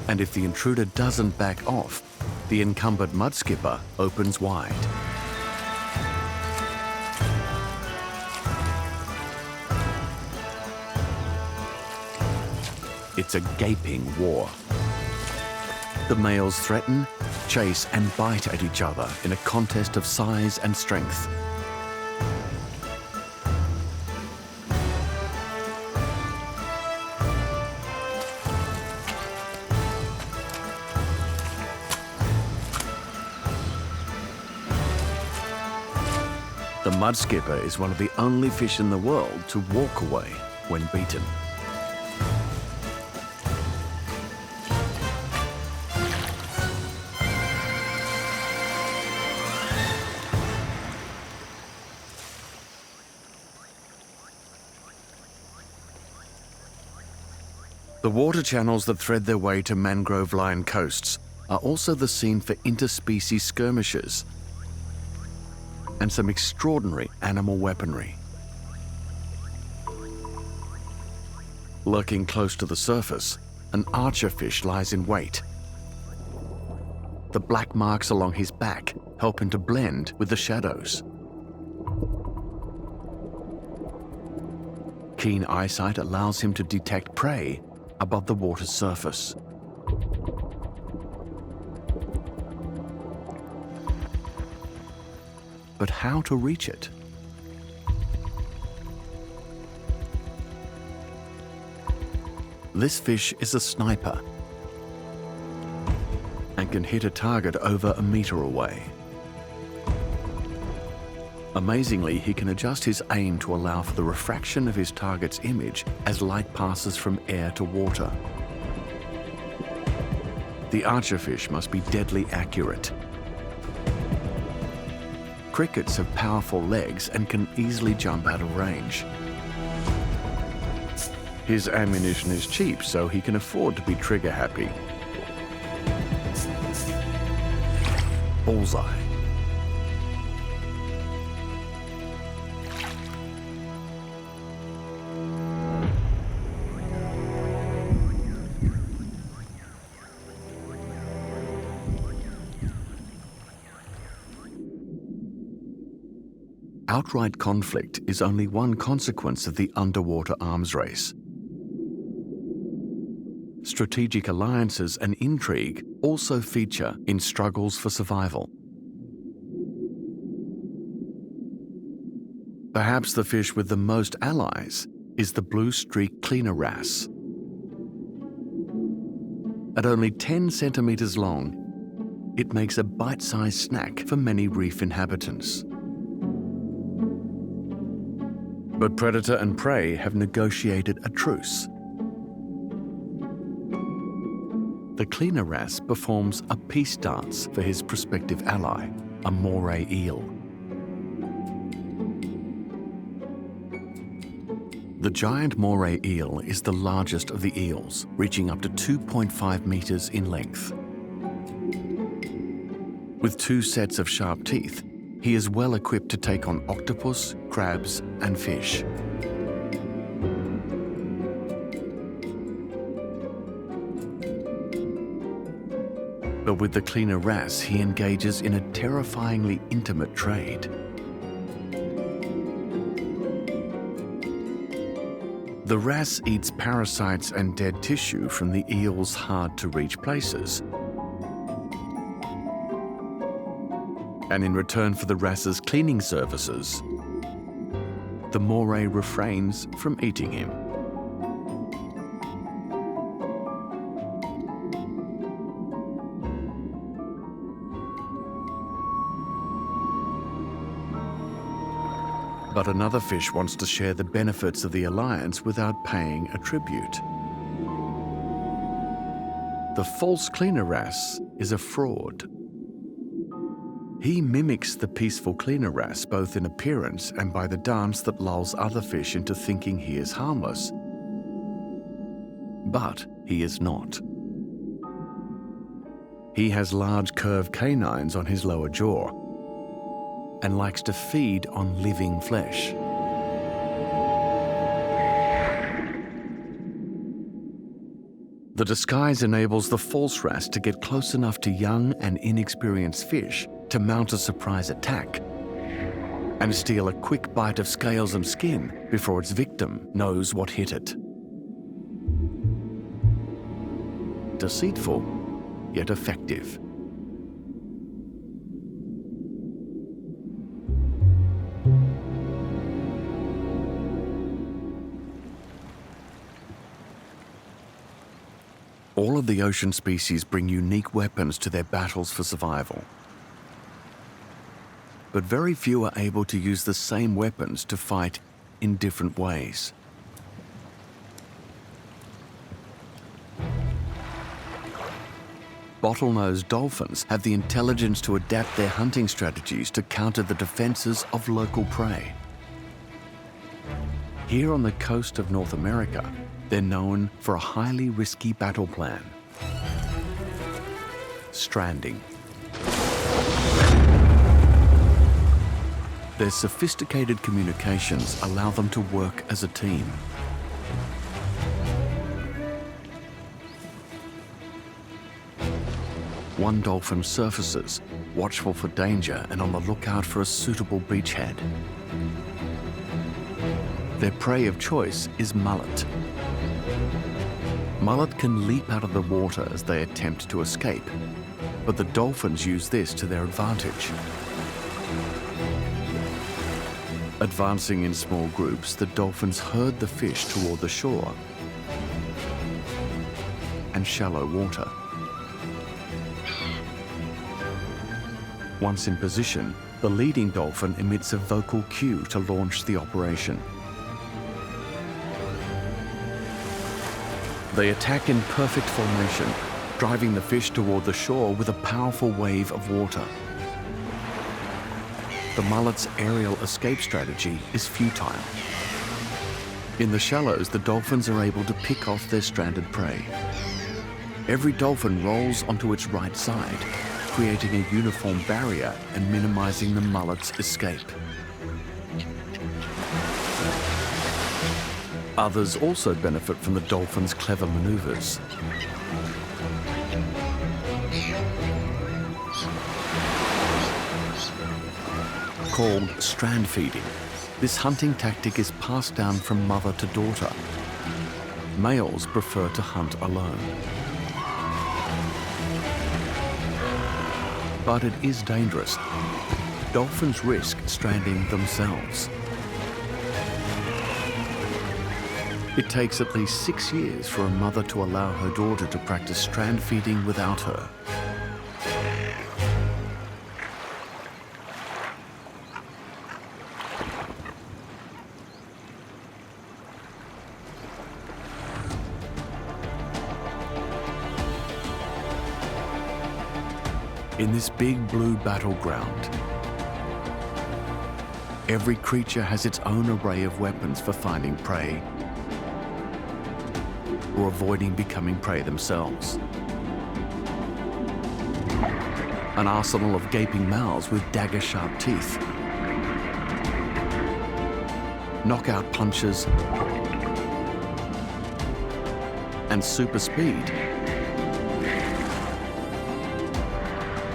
And if the intruder doesn't back off, the encumbered mudskipper opens wide. It's a gaping war. The males threaten, chase, and bite at each other in a contest of size and strength. The mudskipper is one of the only fish in the world to walk away when beaten. The water channels that thread their way to mangrove-lined coasts are also the scene for interspecies skirmishes and some extraordinary animal weaponry. Lurking close to the surface, an archerfish lies in wait. The black marks along his back help him to blend with the shadows. Keen eyesight allows him to detect prey above the water's surface. But how to reach it? This fish is a sniper and can hit a target over a meter away. Amazingly, he can adjust his aim to allow for the refraction of his target's image as light passes from air to water. The archerfish must be deadly accurate. Crickets have powerful legs and can easily jump out of range. His ammunition is cheap, so he can afford to be trigger happy. Bullseye. Outright conflict is only one consequence of the underwater arms race. Strategic alliances and intrigue also feature in struggles for survival. Perhaps the fish with the most allies is the blue-streaked cleaner wrasse. At only 10 centimeters long, it makes a bite-sized snack for many reef inhabitants. But predator and prey have negotiated a truce. The cleaner wrasse performs a peace dance for his prospective ally, a moray eel. The giant moray eel is the largest of the eels, reaching up to 2.5 meters in length. With 2 sets of sharp teeth, he is well equipped to take on octopus, crabs, and fish. But with the cleaner wrasse, he engages in a terrifyingly intimate trade. The wrasse eats parasites and dead tissue from the eel's hard-to-reach places. And in return for the wrasse's cleaning services, the moray refrains from eating him. But another fish wants to share the benefits of the alliance without paying a tribute. The false cleaner wrasse is a fraud. He mimics the peaceful cleaner wrasse both in appearance and by the dance that lulls other fish into thinking he is harmless. But he is not. He has large curved canines on his lower jaw and likes to feed on living flesh. The disguise enables the false wrasse to get close enough to young and inexperienced fish to mount a surprise attack and steal a quick bite of scales and skin before its victim knows what hit it. Deceitful, yet effective. All of the ocean species bring unique weapons to their battles for survival. But very few are able to use the same weapons to fight in different ways. Bottlenose dolphins have the intelligence to adapt their hunting strategies to counter the defenses of local prey. Here on the coast of North America, they're known for a highly risky battle plan: stranding. Their sophisticated communications allow them to work as a team. One dolphin surfaces, watchful for danger and on the lookout for a suitable beachhead. Their prey of choice is mullet. Mullet can leap out of the water as they attempt to escape, but the dolphins use this to their advantage. Advancing in small groups, the dolphins herd the fish toward the shore and shallow water. Once in position, the leading dolphin emits a vocal cue to launch the operation. They attack in perfect formation, driving the fish toward the shore with a powerful wave of water. The mullet's aerial escape strategy is futile. In the shallows, the dolphins are able to pick off their stranded prey. Every dolphin rolls onto its right side, creating a uniform barrier and minimizing the mullet's escape. Others also benefit from the dolphin's clever maneuvers. Called strand feeding, this hunting tactic is passed down from mother to daughter. Males prefer to hunt alone. But it is dangerous. Dolphins risk stranding themselves. It takes at least 6 years for a mother to allow her daughter to practice strand feeding without her. In this big blue battleground, every creature has its own array of weapons for finding prey or avoiding becoming prey themselves. An arsenal of gaping mouths with dagger-sharp teeth, knockout punches, and super speed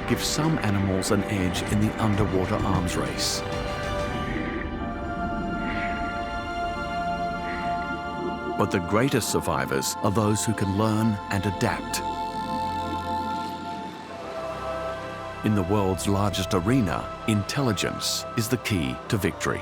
give some animals an edge in the underwater arms race. But the greatest survivors are those who can learn and adapt. In the world's largest arena, intelligence is the key to victory.